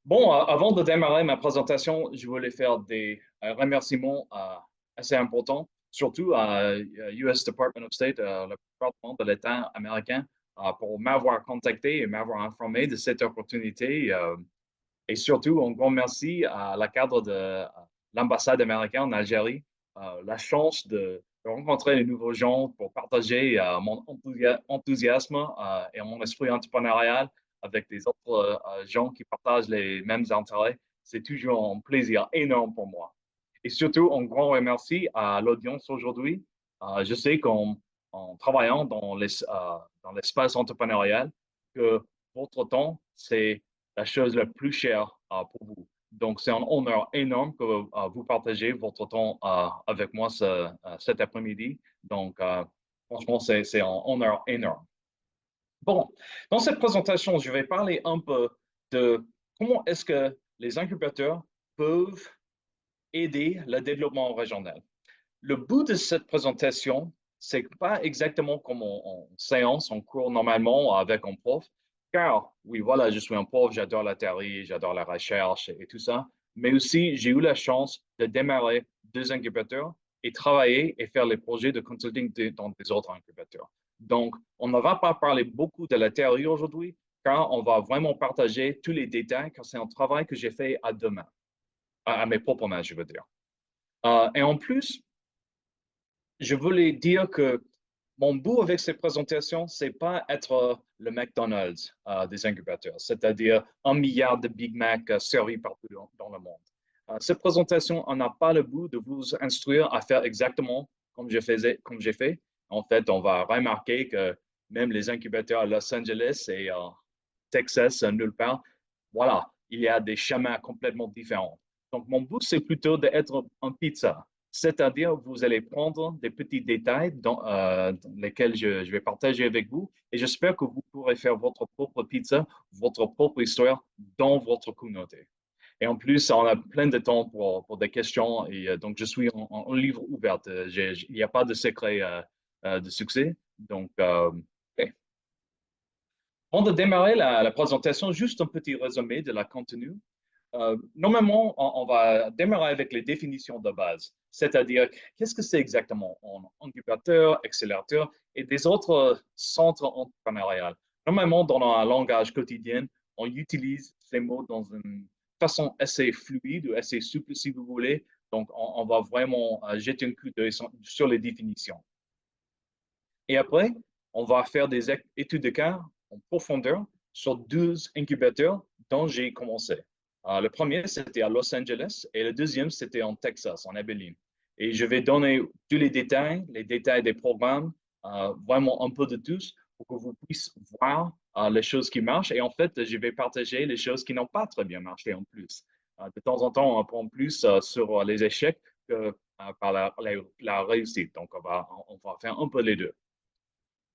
Bon, avant de démarrer ma présentation, je voulais faire des remerciements assez importants, surtout à US Department of State, le département de l'État américain, pour m'avoir contacté et m'avoir informé de cette opportunité. Et surtout, un grand merci à la cadre de l'ambassade américaine en Algérie, la chance de rencontrer de nouveaux gens pour partager mon enthousiasme et mon esprit entrepreneurial avec des autres gens qui partagent les mêmes intérêts. C'est toujours un plaisir énorme pour moi. Et surtout, un grand remercie à l'audience aujourd'hui. Je sais qu'en travaillant dans l'espace entrepreneurial, que votre temps, c'est la chose la plus chère pour vous. Donc, c'est un honneur énorme que vous partagez votre temps avec moi cet après-midi. Donc, franchement, c'est un honneur énorme. Bon, dans cette présentation, je vais parler un peu de comment est-ce que les incubateurs peuvent aider le développement régional. Le but de cette présentation, c'est pas exactement comme en séance, en cours normalement avec un prof, car oui, voilà, je suis un prof, j'adore la théorie, j'adore la recherche et tout ça, mais aussi j'ai eu la chance de démarrer deux incubateurs et travailler et faire les projets de consulting dans des autres incubateurs. Donc, on ne va pas parler beaucoup de la théorie aujourd'hui, car on va vraiment partager tous les détails, car c'est un travail que j'ai fait à deux mains, à mes propres mains, je veux dire. Et en plus, je voulais dire que mon but avec ces présentations, c'est pas être le McDonald's des incubateurs, c'est-à-dire 1 milliard de Big Mac servis partout dans le monde. Cette présentation, on n'a pas le but de vous instruire à faire exactement comme j'ai fait. En fait, on va remarquer que même les incubateurs à Los Angeles et Texas, nulle part, voilà, il y a des chemins complètement différents. Donc, mon but, c'est plutôt d'être un pizza. C'est-à-dire, vous allez prendre des petits détails dans lesquels je vais partager avec vous et j'espère que vous pourrez faire votre propre pizza, votre propre histoire dans votre communauté. Et en plus, on a plein de temps pour des questions et donc je suis en livre ouvert. Il n'y a pas de secret de succès. Donc, OK. Avant de démarrer la présentation, juste un petit résumé de la contenu. Normalement, on va démarrer avec les définitions de base, c'est-à-dire qu'est-ce que c'est exactement un incubateur, accélérateur et des autres centres entrepreneuriaux. Normalement, dans un langage quotidien, on utilise ces mots dans une façon assez fluide ou assez souple, si vous voulez. Donc, on va vraiment jeter un coup d'œil sur les définitions. Et après, on va faire des études de cas en profondeur sur 12 incubateurs dont j'ai commencé. Le premier, c'était à Los Angeles et le deuxième, c'était en Texas, en Abilene. Et je vais donner tous les détails des programmes, vraiment un peu de tous, pour que vous puissiez voir les choses qui marchent. Et en fait, je vais partager les choses qui n'ont pas très bien marché en plus. De temps en temps, on apprend plus sur les échecs que par la réussite. Donc, on va faire un peu les deux.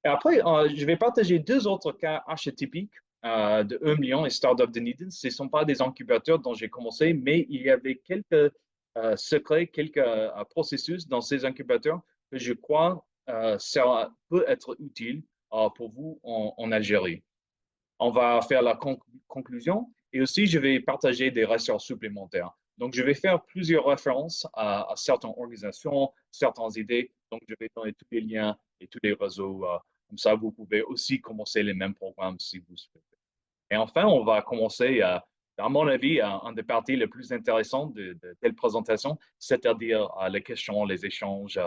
Et après, je vais partager deux autres cas archétypiques de 1 million et Startup Dunedin. Ce ne sont pas des incubateurs dont j'ai commencé, mais il y avait quelques secrets, quelques processus dans ces incubateurs que je crois ça peut être utile pour vous en Algérie. On va faire la conclusion et aussi je vais partager des ressources supplémentaires. Donc, je vais faire plusieurs références à certaines organisations, certaines idées. Donc, je vais donner tous les liens et tous les réseaux. Comme ça, vous pouvez aussi commencer les mêmes programmes si vous souhaitez. Et enfin, on va commencer, à mon avis, un des parties les plus intéressantes de telle présentation, c'est-à-dire les questions, les échanges.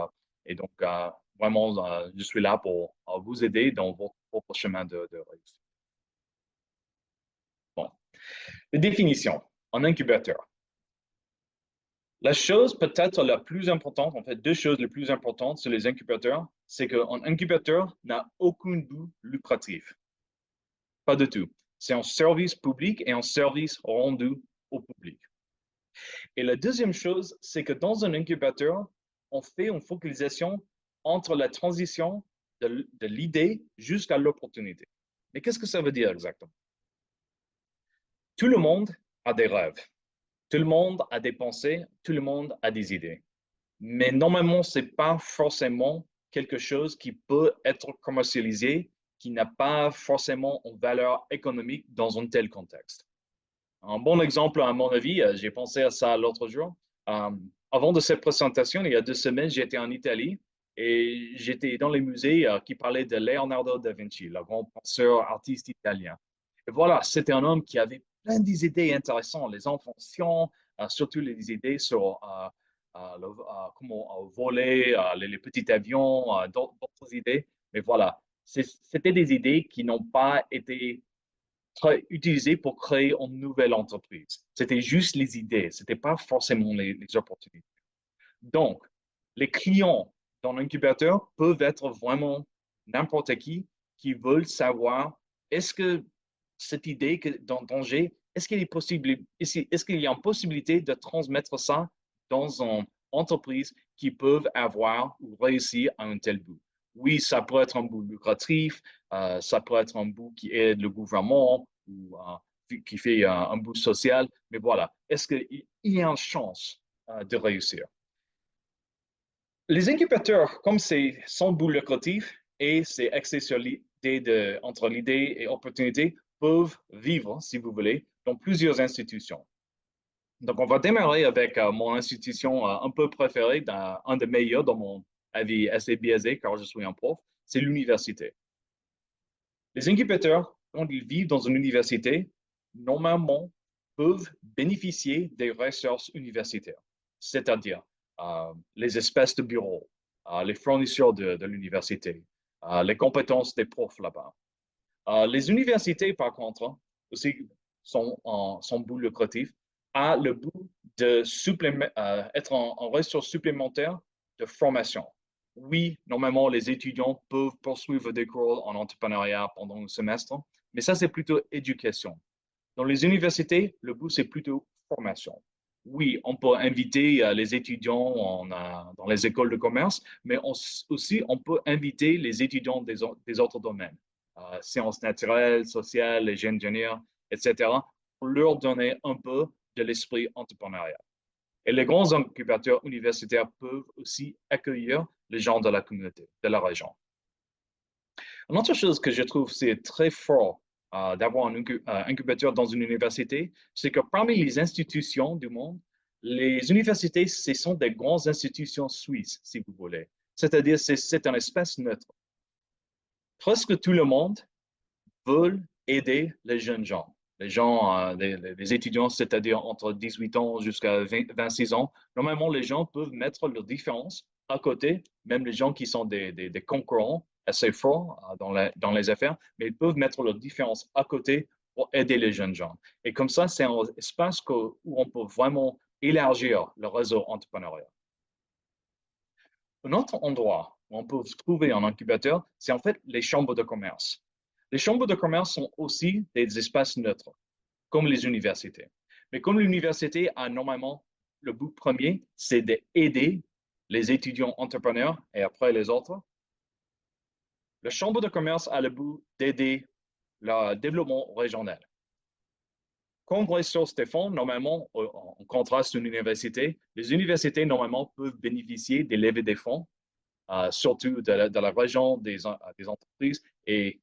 Et donc, vraiment, je suis là pour vous aider dans votre propre chemin de réussite. Bon. Les définitions en incubateur. La chose peut-être la plus importante, en fait, deux choses les plus importantes sur les incubateurs, c'est qu'un incubateur n'a aucun but lucratif. Pas du tout. C'est un service public et un service rendu au public. Et la deuxième chose, c'est que dans un incubateur, on fait une focalisation entre la transition de l'idée jusqu'à l'opportunité. Mais qu'est-ce que ça veut dire exactement? Tout le monde a des rêves. Tout le monde a des pensées, tout le monde a des idées. Mais normalement, ce n'est pas forcément quelque chose qui peut être commercialisé qui n'a pas forcément une valeur économique dans un tel contexte. Un bon exemple, à mon avis, j'ai pensé à ça l'autre jour. Euh, Avant de cette présentation, il y a 2 semaines, j'étais en Italie et j'étais dans les musées qui parlaient de Leonardo da Vinci, le grand penseur artiste italien. Et voilà, c'était un homme qui avait plein d'idées intéressantes, les inventions, surtout les idées sur comment voler, les petits avions, d'autres idées. Mais voilà, c'était des idées qui n'ont pas été utilisées pour créer une nouvelle entreprise. C'était juste les idées, ce n'était pas forcément les opportunités. Donc, les clients dans l'incubateur peuvent être vraiment n'importe qui veulent savoir est-ce que cette idée dont j'ai, est-ce qu'il est possible, est-ce qu'il y a une possibilité de transmettre ça dans une entreprise qui peuvent avoir ou réussir à un tel bout. Oui, ça peut être un bout lucratif, ça peut être un bout qui aide le gouvernement ou qui fait un bout social, mais voilà, est-ce qu'il y a une chance de réussir? Les incubateurs, comme c'est sans but lucratif et c'est axé sur l'idée entre l'idée et opportunité, peuvent vivre, si vous voulez, dans plusieurs institutions. Donc, on va démarrer avec mon institution un peu préférée, un des meilleurs dans mon avis assez biaisé, car je suis un prof, c'est l'université. Les incubateurs, quand ils vivent dans une université, normalement peuvent bénéficier des ressources universitaires, c'est-à-dire les espaces de bureau, les fournisseurs de l'université, les compétences des profs là-bas. Les universités, par contre, aussi sont but lucratif, a le but de être en ressource supplémentaire de formation. Oui, normalement, les étudiants peuvent poursuivre des cours en entrepreneuriat pendant un semestre, mais ça, c'est plutôt éducation. Dans les universités, le but, c'est plutôt formation. Oui, on peut inviter les étudiants dans les écoles de commerce, mais aussi on peut inviter les étudiants des autres domaines, sciences naturelles, sociales, les ingénieurs, etc., pour leur donner un peu de l'esprit entrepreneurial. Et les grands incubateurs universitaires peuvent aussi accueillir les gens de la communauté, de la région. Une autre chose que je trouve c'est très fort d'avoir un incubateur dans une université, c'est que parmi les institutions du monde, les universités, ce sont des grandes institutions suisses, si vous voulez. C'est-à-dire, c'est un espace neutre. Presque tout le monde veut aider les jeunes gens. Les gens, les étudiants, c'est-à-dire entre 18 ans jusqu'à 26 ans, normalement, les gens peuvent mettre leurs différences à côté, même les gens qui sont des concurrents assez forts dans les affaires, mais ils peuvent mettre leurs différences à côté pour aider les jeunes gens. Et comme ça, c'est un espace où on peut vraiment élargir le réseau entrepreneurial. Un autre endroit où on peut trouver un incubateur, c'est en fait les chambres de commerce. Les chambres de commerce sont aussi des espaces neutres, comme les universités. Mais comme l'université a normalement le but premier, c'est d'aider les étudiants entrepreneurs et après les autres, la chambre de commerce a le but d'aider le développement régional. Comme ressource des fonds, normalement, en contraste d'une université, les universités, normalement, peuvent bénéficier des levées des fonds, surtout de la région des entreprises et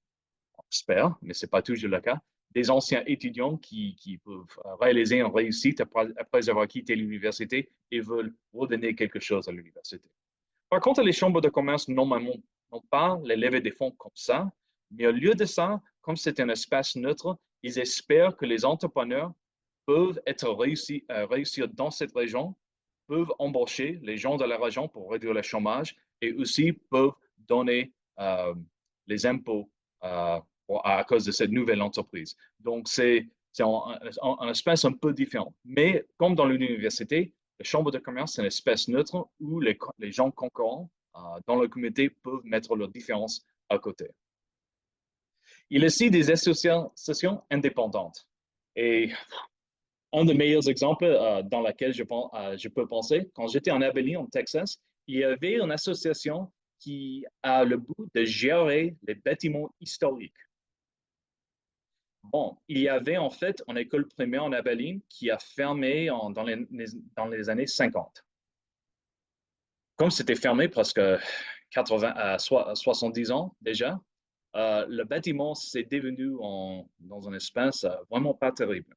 on espère, mais ce n'est pas toujours le cas, des anciens étudiants qui peuvent réaliser une réussite après avoir quitté l'université et veulent redonner quelque chose à l'université. Par contre, les chambres de commerce, normalement, n'ont pas les levées des fonds comme ça, mais au lieu de ça, comme c'est un espace neutre, ils espèrent que les entrepreneurs peuvent réussir dans cette région, peuvent embaucher les gens de la région pour réduire le chômage et aussi peuvent donner les impôts à cause de cette nouvelle entreprise. Donc, c'est un espace un peu différent. Mais comme dans l'université, la chambre de commerce, c'est un espace neutre où les gens concurrents dans la communauté peuvent mettre leurs différences à côté. Il y a aussi des associations indépendantes. Et un des meilleurs exemples dans lequel je peux penser, quand j'étais en Abilene, en Texas, il y avait une association qui a le but de gérer les bâtiments historiques. Bon, il y avait en fait une école primaire en Abilene qui a fermé dans les années 50. Comme c'était fermé presque 80 à 70 ans déjà, le bâtiment s'est devenu dans un espace vraiment pas terrible.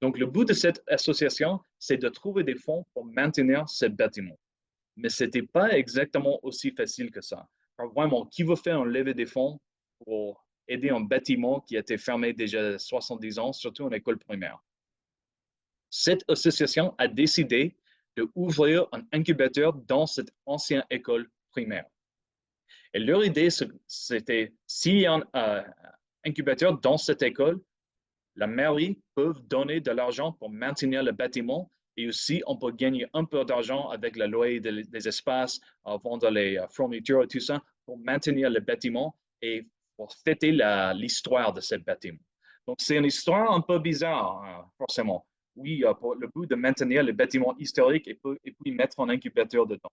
Donc, le but de cette association, c'est de trouver des fonds pour maintenir ce bâtiment. Mais ce n'était pas exactement aussi facile que ça. Alors, vraiment, qui veut faire un levée des fonds pour aider un bâtiment qui a été fermé déjà 70 ans, surtout en école primaire? Cette association a décidé d'ouvrir un incubateur dans cette ancienne école primaire. Et leur idée, c'était, s'il y a un incubateur dans cette école, la mairie peut donner de l'argent pour maintenir le bâtiment et aussi on peut gagner un peu d'argent avec le loyer des espaces, vendre les fournitures et tout ça pour maintenir le bâtiment et pour fêter l'histoire de ce bâtiment. Donc c'est une histoire un peu bizarre, forcément. Oui, pour le but de maintenir le bâtiment historique et puis mettre un incubateur dedans.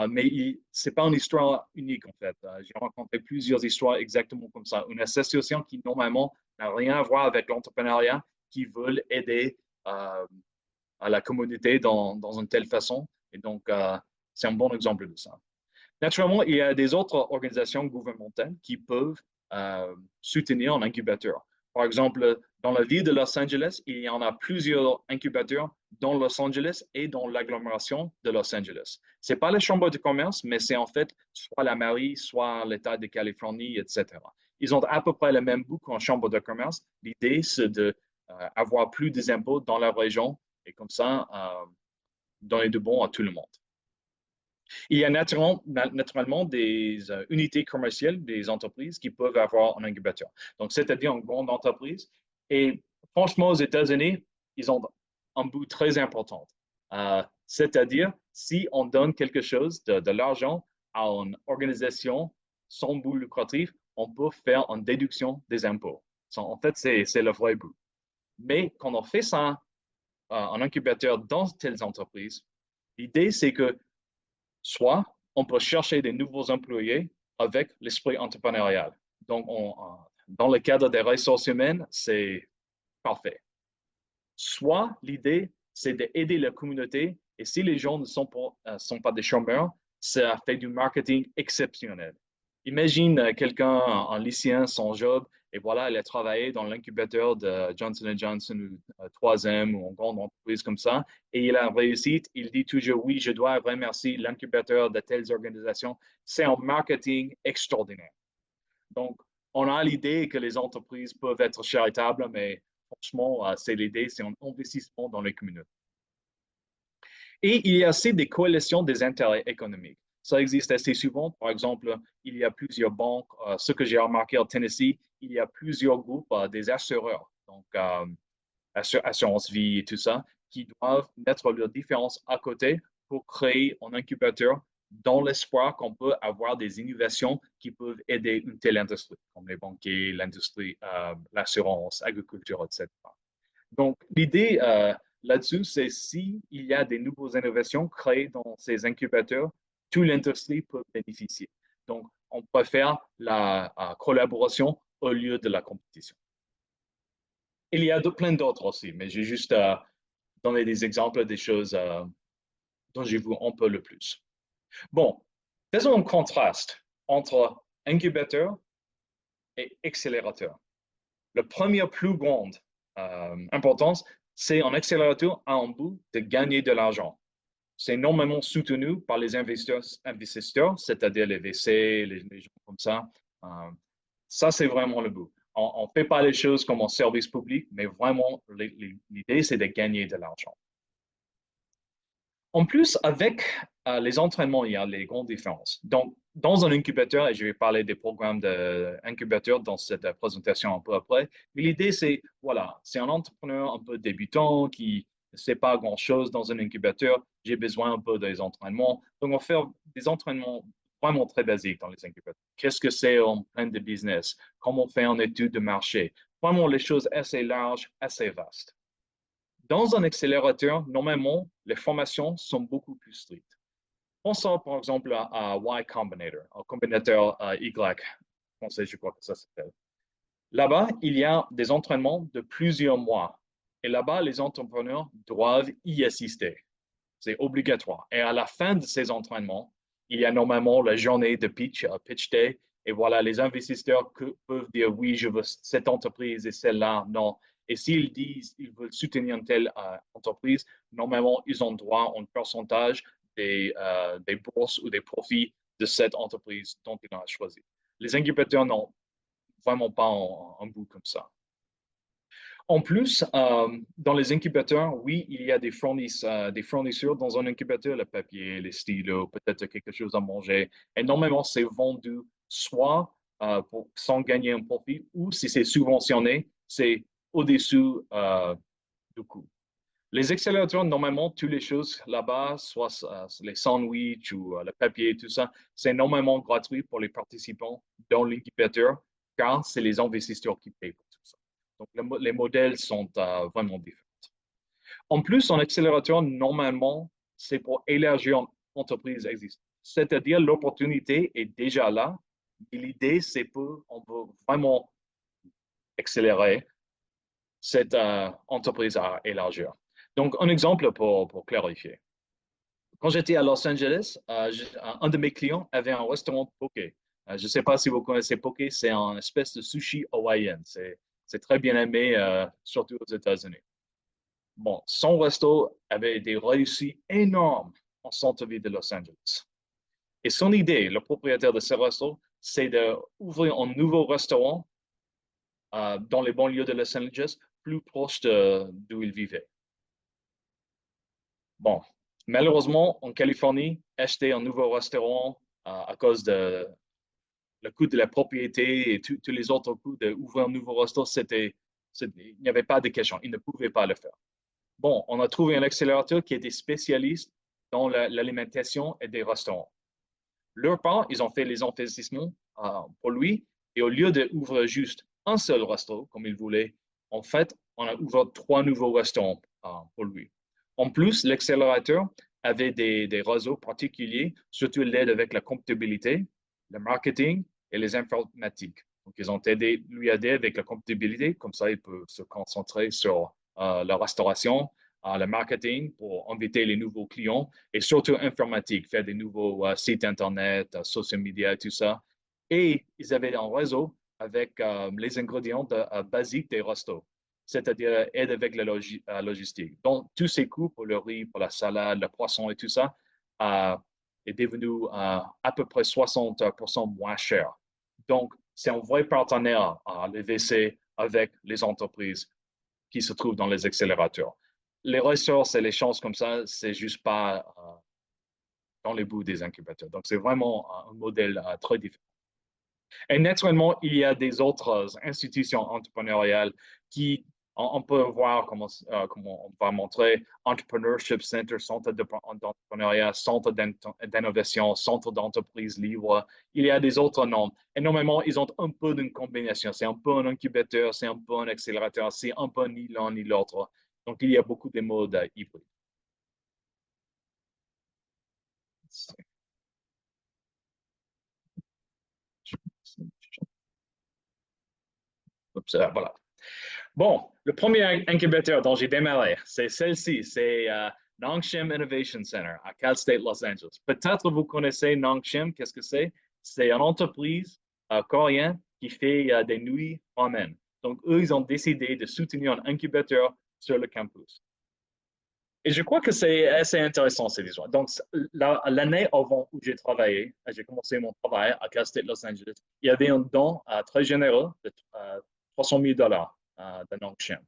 Mais ce n'est pas une histoire unique, en fait. J'ai rencontré plusieurs histoires exactement comme ça. Une association qui, normalement, n'a rien à voir avec l'entrepreneuriat, qui veulent aider à la communauté dans une telle façon. Et donc, c'est un bon exemple de ça. Naturellement, il y a des autres organisations gouvernementales qui peuvent soutenir un incubateur. Par exemple, dans la ville de Los Angeles, il y en a plusieurs incubateurs dans Los Angeles et dans l'agglomération de Los Angeles. Ce n'est pas les chambres de commerce, mais c'est en fait soit la mairie, soit l'État de Californie, etc. Ils ont à peu près le même bout qu'en chambre de commerce. L'idée, c'est d'avoir plus d'impôts dans la région et comme ça, donner de bon à tout le monde. Il y a naturellement des unités commerciales, des entreprises qui peuvent avoir un incubateur. Donc, c'est-à-dire une grande entreprise. Et franchement, aux États-Unis, ils ont un bout très important. C'est-à-dire, si on donne quelque chose de l'argent à une organisation sans but lucratif, on peut faire une déduction des impôts. En fait, c'est le vrai but. Mais quand on fait ça, un incubateur dans telles entreprises, l'idée, c'est que soit on peut chercher des nouveaux employés avec l'esprit entrepreneurial. Donc, dans le cadre des ressources humaines, c'est parfait. Soit l'idée, c'est d'aider la communauté et si les gens ne sont pas des chômeurs, ça fait du marketing exceptionnel. Imagine quelqu'un en lycéen, son job, et voilà, elle a travaillé dans l'incubateur de Johnson Johnson ou 3M ou une grande entreprise comme ça, et il a réussi, il dit toujours oui, je dois remercier l'incubateur de telles organisations. C'est un marketing extraordinaire. Donc, on a l'idée que les entreprises peuvent être charitables, mais franchement, c'est l'idée, c'est un investissement dans les communautés. Et il y a aussi des coalitions des intérêts économiques. Ça existe assez souvent. Par exemple, il y a plusieurs banques. Ce que j'ai remarqué au Tennessee, il y a plusieurs groupes des assureurs, donc assurance vie et tout ça, qui doivent mettre leurs différences à côté pour créer un incubateur dans l'espoir qu'on peut avoir des innovations qui peuvent aider une telle industrie, comme les banquiers, l'industrie, l'assurance, l'agriculture, etc. Donc, l'idée là-dessus, c'est s'il y a des nouvelles innovations créées dans ces incubateurs, toute l'industrie peut bénéficier. Donc, on préfère la collaboration au lieu de la compétition. Il y a plein d'autres aussi, mais j'ai juste donné des exemples des choses dont j'ai vu un peu le plus. Bon, faisons un contraste entre incubateur et accélérateur. La première plus grande importance, c'est un accélérateur à un but de gagner de l'argent. C'est normalement soutenu par les investisseurs, c'est-à-dire les VC, les gens comme ça. Ça, c'est vraiment le but. On ne fait pas les choses comme un service public, mais vraiment, l'idée, c'est de gagner de l'argent. En plus, avec les entraînements, il y a les grandes différences. Donc, dans un incubateur, et je vais parler des programmes d'incubateur dans cette présentation un peu après, mais l'idée, c'est, voilà, c'est un entrepreneur un peu débutant qui ne sait pas grand-chose dans un incubateur. J'ai besoin un peu des entraînements. Donc, on fait des entraînements vraiment très basiques dans les incubateurs. Qu'est-ce que c'est en plan de business? Comment on fait une étude de marché? Vraiment, les choses assez larges, assez vastes. Dans un accélérateur, normalement, les formations sont beaucoup plus strictes. Pensons par exemple à Y Combinator, un combinateur Y, français, je crois que ça s'appelle. Là-bas, il y a des entraînements de plusieurs mois. Et là-bas, les entrepreneurs doivent y assister. C'est obligatoire. Et à la fin de ces entraînements, il y a normalement la journée de pitch, pitch day, Et voilà, les investisseurs peuvent dire oui, je veux cette entreprise et celle-là, non. Et s'ils disent qu'ils veulent soutenir une telle entreprise, normalement, ils ont droit à un pourcentage des bourses ou des profits de cette entreprise dont ils ont choisi. Les incubateurs n'ont vraiment pas un bout comme ça. En plus, dans les incubateurs, oui, il y a des fournisseurs dans un incubateur, le papier, les stylos, peut-être quelque chose à manger. Et normalement, c'est vendu soit sans gagner un profit ou si c'est subventionné, c'est au-dessus du coût. Les accélérateurs, normalement, toutes les choses là-bas, soit les sandwichs ou le papier, tout ça, c'est normalement gratuit pour les participants dans l'incubateur, car c'est les investisseurs qui payent pour tout ça. Donc, les modèles sont vraiment différents. En plus, un accélérateur, normalement, c'est pour élargir une entreprise existante. C'est-à-dire, l'opportunité est déjà là, et l'idée, c'est qu'on peut vraiment accélérer cette entreprise à élargir. Donc, un exemple pour clarifier. Quand j'étais à Los Angeles, un de mes clients avait un restaurant de poké. Je ne sais pas si vous connaissez poké, c'est une espèce de sushi hawaïen. C'est très bien aimé, surtout aux États-Unis. Bon, son resto avait des réussites énormes en centre-ville de Los Angeles. Et son idée, le propriétaire de ce resto, c'est d'ouvrir un nouveau restaurant dans les banlieues de Los Angeles, plus proche d'où il vivait. Bon, malheureusement, en Californie, acheter un nouveau restaurant à cause de le coût de la propriété et tous les autres coûts d'ouvrir un nouveau restaurant, il n'y avait pas de question. Ils ne pouvaient pas le faire. Bon, on a trouvé un accélérateur qui était spécialiste dans l'alimentation et des restaurants. Leur part, ils ont fait les investissements pour lui et au lieu d'ouvrir juste un seul restaurant comme ils voulaient, en fait, on a ouvert 3 nouveaux restaurants pour lui. En plus, l'accélérateur avait des réseaux particuliers, surtout l'aide avec la comptabilité, le marketing et les informatiques. Donc, ils ont lui aider avec la comptabilité, comme ça, il peut se concentrer sur la restauration, le marketing pour inviter les nouveaux clients et surtout informatique, faire des nouveaux sites Internet, social media, tout ça. Et ils avaient un réseau avec les ingrédients basiques des restos, c'est-à-dire aide avec la logistique. Donc, tous ces coûts pour le riz, pour la salade, le poisson et tout ça est devenu à peu près 60% moins cher. Donc, c'est un vrai partenaire, le VC, avec les entreprises qui se trouvent dans les accélérateurs. Les ressources et les chances comme ça, c'est juste pas dans les bouts des incubateurs. Donc, c'est vraiment un modèle très différent. Et naturellement, il y a des autres institutions entrepreneuriales qui, on peut voir comment on va montrer, Entrepreneurship Center, centre d'entrepreneuriat, centre d'innovation, centre d'entreprise libre. Il y a des autres noms. Et normalement, ils ont un peu d'une combinaison. C'est un peu un incubateur, c'est un peu un accélérateur, c'est un peu ni l'un ni l'autre. Donc, il y a beaucoup de modes hybrides. Oups, voilà. Bon, le premier incubateur dont j'ai démarré, c'est celle-ci, c'est Nongshim Innovation Center à Cal State Los Angeles. Peut-être vous connaissez Nongshim, qu'est-ce que c'est? C'est une entreprise coréenne qui fait des nuits romaines. Donc, eux, ils ont décidé de soutenir un incubateur sur le campus. Et je crois que c'est assez intéressant, cette histoire. Donc, l'année avant où j'ai travaillé, j'ai commencé mon travail à Cal State Los Angeles, il y avait un don très généreux de $300,000 de Nongshim.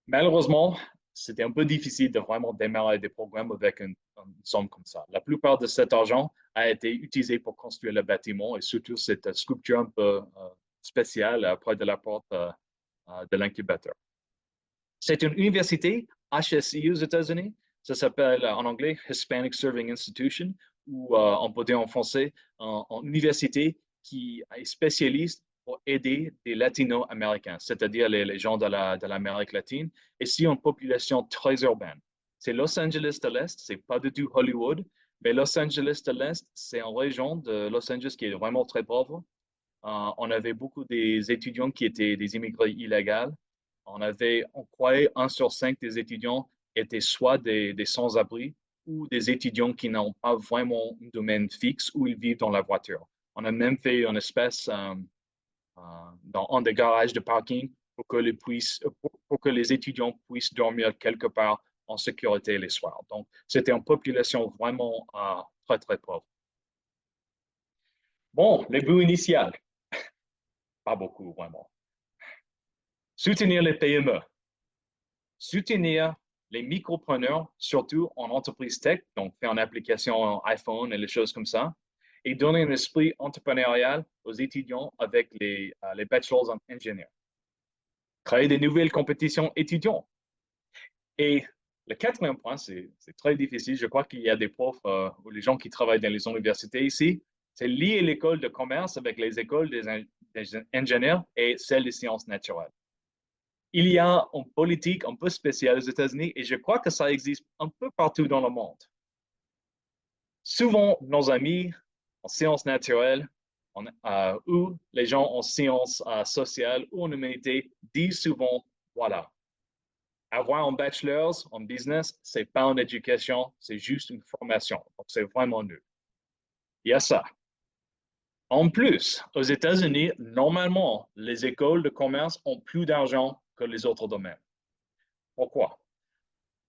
Malheureusement, c'était un peu difficile de vraiment démarrer des programmes avec une somme comme ça. La plupart de cet argent a été utilisé pour construire le bâtiment et surtout cette sculpture un peu spéciale près de la porte de l'incubateur. C'est une université HSI aux États-Unis. Ça s'appelle en anglais Hispanic Serving Institution, ou on peut dire en français une université qui est spécialiste pour aider les latino-américains, c'est-à-dire les gens de l'Amérique latine, et c'est une population très urbaine. C'est Los Angeles de l'Est, c'est pas du tout Hollywood, mais Los Angeles de l'Est, c'est une région de Los Angeles qui est vraiment très pauvre. On avait beaucoup des étudiants qui étaient des immigrés illégaux. On croyait 1 sur 5 des étudiants étaient soit des sans-abri ou des étudiants qui n'ont pas vraiment un domaine fixe où ils vivent dans la voiture. On a même fait une espèce dans un des garages de parking pour que les étudiants puissent dormir quelque part en sécurité les soirs. Donc, c'était une population vraiment très, très pauvre. Bon, les buts initiales, pas beaucoup vraiment. Soutenir les PME, soutenir les micropreneurs, surtout en entreprise tech, donc faire une application iPhone et les choses comme ça, et donner un esprit entrepreneurial aux étudiants avec les bachelors en ingénieur. Créer des nouvelles compétitions étudiants. Et le quatrième point, c'est très difficile. Je crois qu'il y a des profs ou les gens qui travaillent dans les universités ici. C'est lier l'école de commerce avec les écoles des ingénieurs et celles des sciences naturelles. Il y a une politique un peu spéciale aux États-Unis et je crois que ça existe un peu partout dans le monde. Souvent, nos amis en sciences naturelles ou les gens en sciences sociales ou en humanité disent souvent, voilà, avoir un bachelor's en business, c'est pas une éducation, c'est juste une formation. Donc, c'est vraiment nul. Il y a ça. En plus, aux États-Unis, normalement, les écoles de commerce ont plus d'argent que les autres domaines. Pourquoi?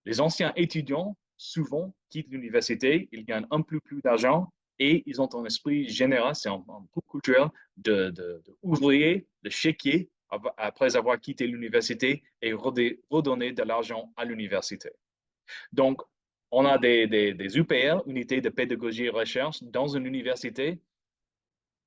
Les anciens étudiants, souvent, quittent l'université, ils gagnent un peu plus d'argent et ils ont un esprit général, c'est un groupe culturel d'ouvriers, de chéquier après avoir quitté l'université et redonner de l'argent à l'université. Donc, on a des UPR, unités de pédagogie et recherche, dans une université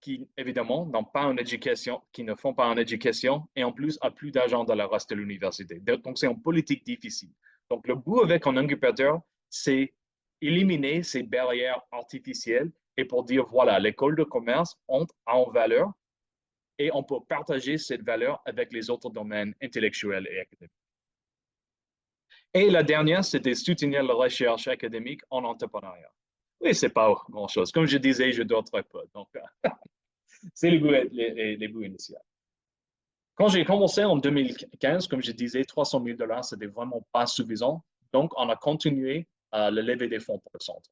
qui, évidemment, n'ont pas une éducation, qui ne font pas une éducation et en plus, a plus d'argent dans le reste de l'université. Donc, c'est une politique difficile. Donc, le but avec un incubateur, c'est éliminer ces barrières artificielles et pour dire, voilà, l'école de commerce a une valeur et on peut partager cette valeur avec les autres domaines intellectuels et académiques. Et la dernière, c'était soutenir la recherche académique en entrepreneuriat. Oui, c'est pas grand-chose. Comme je disais, je dors très peu. Donc, c'est les bouts initiaux. Quand j'ai commencé en 2015, comme je disais, 300 000 $, c'était vraiment pas suffisant. Donc, on a continué à lever des fonds pour le centre.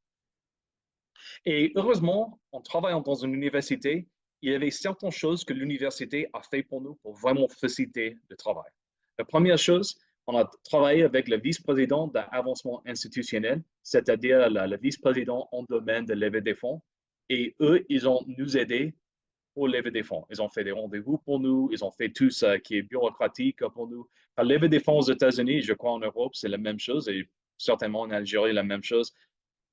Et heureusement, en travaillant dans une université, il y avait certaines choses que l'université a fait pour nous pour vraiment faciliter le travail. La première chose, on a travaillé avec le vice-président d'avancement institutionnel, c'est-à-dire le vice-président en domaine de lever des fonds. Et eux, ils ont nous aidés pour lever des fonds. Ils ont fait des rendez-vous pour nous, ils ont fait tout ce qui est bureaucratique pour nous. Pour lever des fonds aux États-Unis, je crois en Europe, c'est la même chose et certainement en Algérie, la même chose.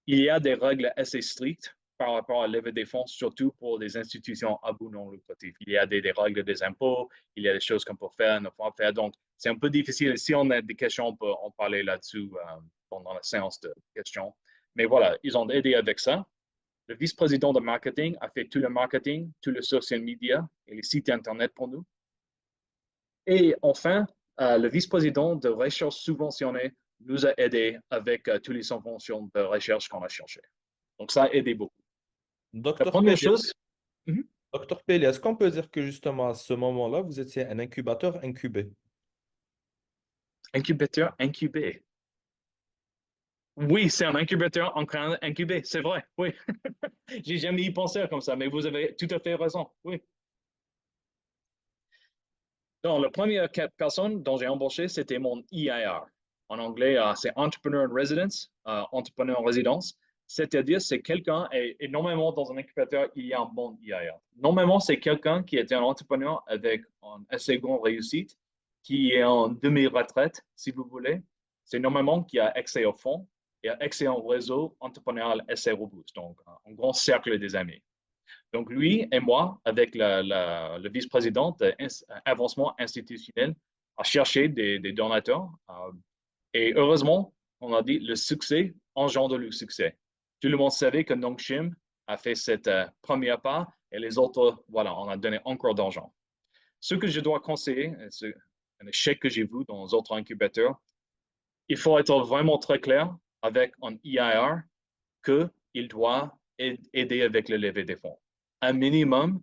Il y a des règles assez strictes par rapport à lever des fonds, surtout pour des institutions à but non lucratif. Il y a des règles des impôts, il y a des choses qu'on peut faire, ne pas faire. Donc, c'est un peu difficile. Si on a des questions, on peut en parler là-dessus pendant la séance de questions. Mais voilà, ils ont aidé avec ça. Le vice-président de marketing a fait tout le marketing, tout le social media et les sites Internet pour nous. Et enfin, le vice-président de recherche subventionnée nous a aidés avec toutes les subventions de recherche qu'on a cherchées. Donc, ça a aidé beaucoup. La Docteur première Pelli, chose, Docteur Pelli, est-ce qu'on peut dire que justement à ce moment-là, vous étiez un incubateur incubé? incubateur incubé. Oui, c'est un incubateur en train d'incuber, c'est vrai, oui. J'ai jamais y pensé comme ça, mais vous avez tout à fait raison, oui. Donc, la première personne dont j'ai embauché, c'était mon EIR. En anglais, c'est Entrepreneur in Residence, entrepreneur en résidence. C'est-à-dire, c'est quelqu'un, et normalement, dans un incubateur, il y a un bon EIR. Normalement, c'est quelqu'un qui était un entrepreneur avec une assez grande réussite, qui est en demi-retraite, si vous voulez. C'est normalement qui a accès au fonds et accès à un réseau entrepreneurial assez robuste, donc un grand cercle des amis. Donc, lui et moi, avec le vice-président d'avancement institutionnel, a cherché des donateurs. Et heureusement, on a dit le succès engendre le succès. Tout le monde savait que Nongshim a fait cette première part et les autres, voilà, on a donné encore d'argent. Ce que je dois conseiller, c'est un échec que j'ai vu dans les autres incubateurs, il faut être vraiment très clair avec un EIR qu'il doit aider avec le lever des fonds. Un minimum,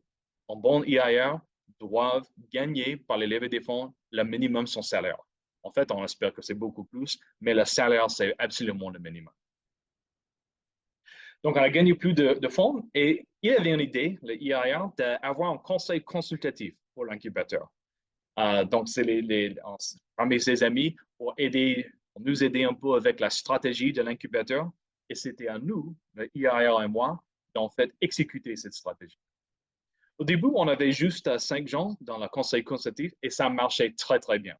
un bon EIR doit gagner par les levées des fonds le minimum son salaire. En fait, on espère que c'est beaucoup plus, mais le salaire, c'est absolument le minimum. Donc, on a gagné plus de fonds et il y avait une idée, le IIR, d'avoir un conseil consultatif pour l'incubateur. Donc, c'est parmi ses amis pour nous aider un peu avec la stratégie de l'incubateur. Et c'était à nous, le IIR et moi, d'en fait exécuter cette stratégie. Au début, on avait juste 5 gens dans le conseil consultatif et ça marchait très, très bien.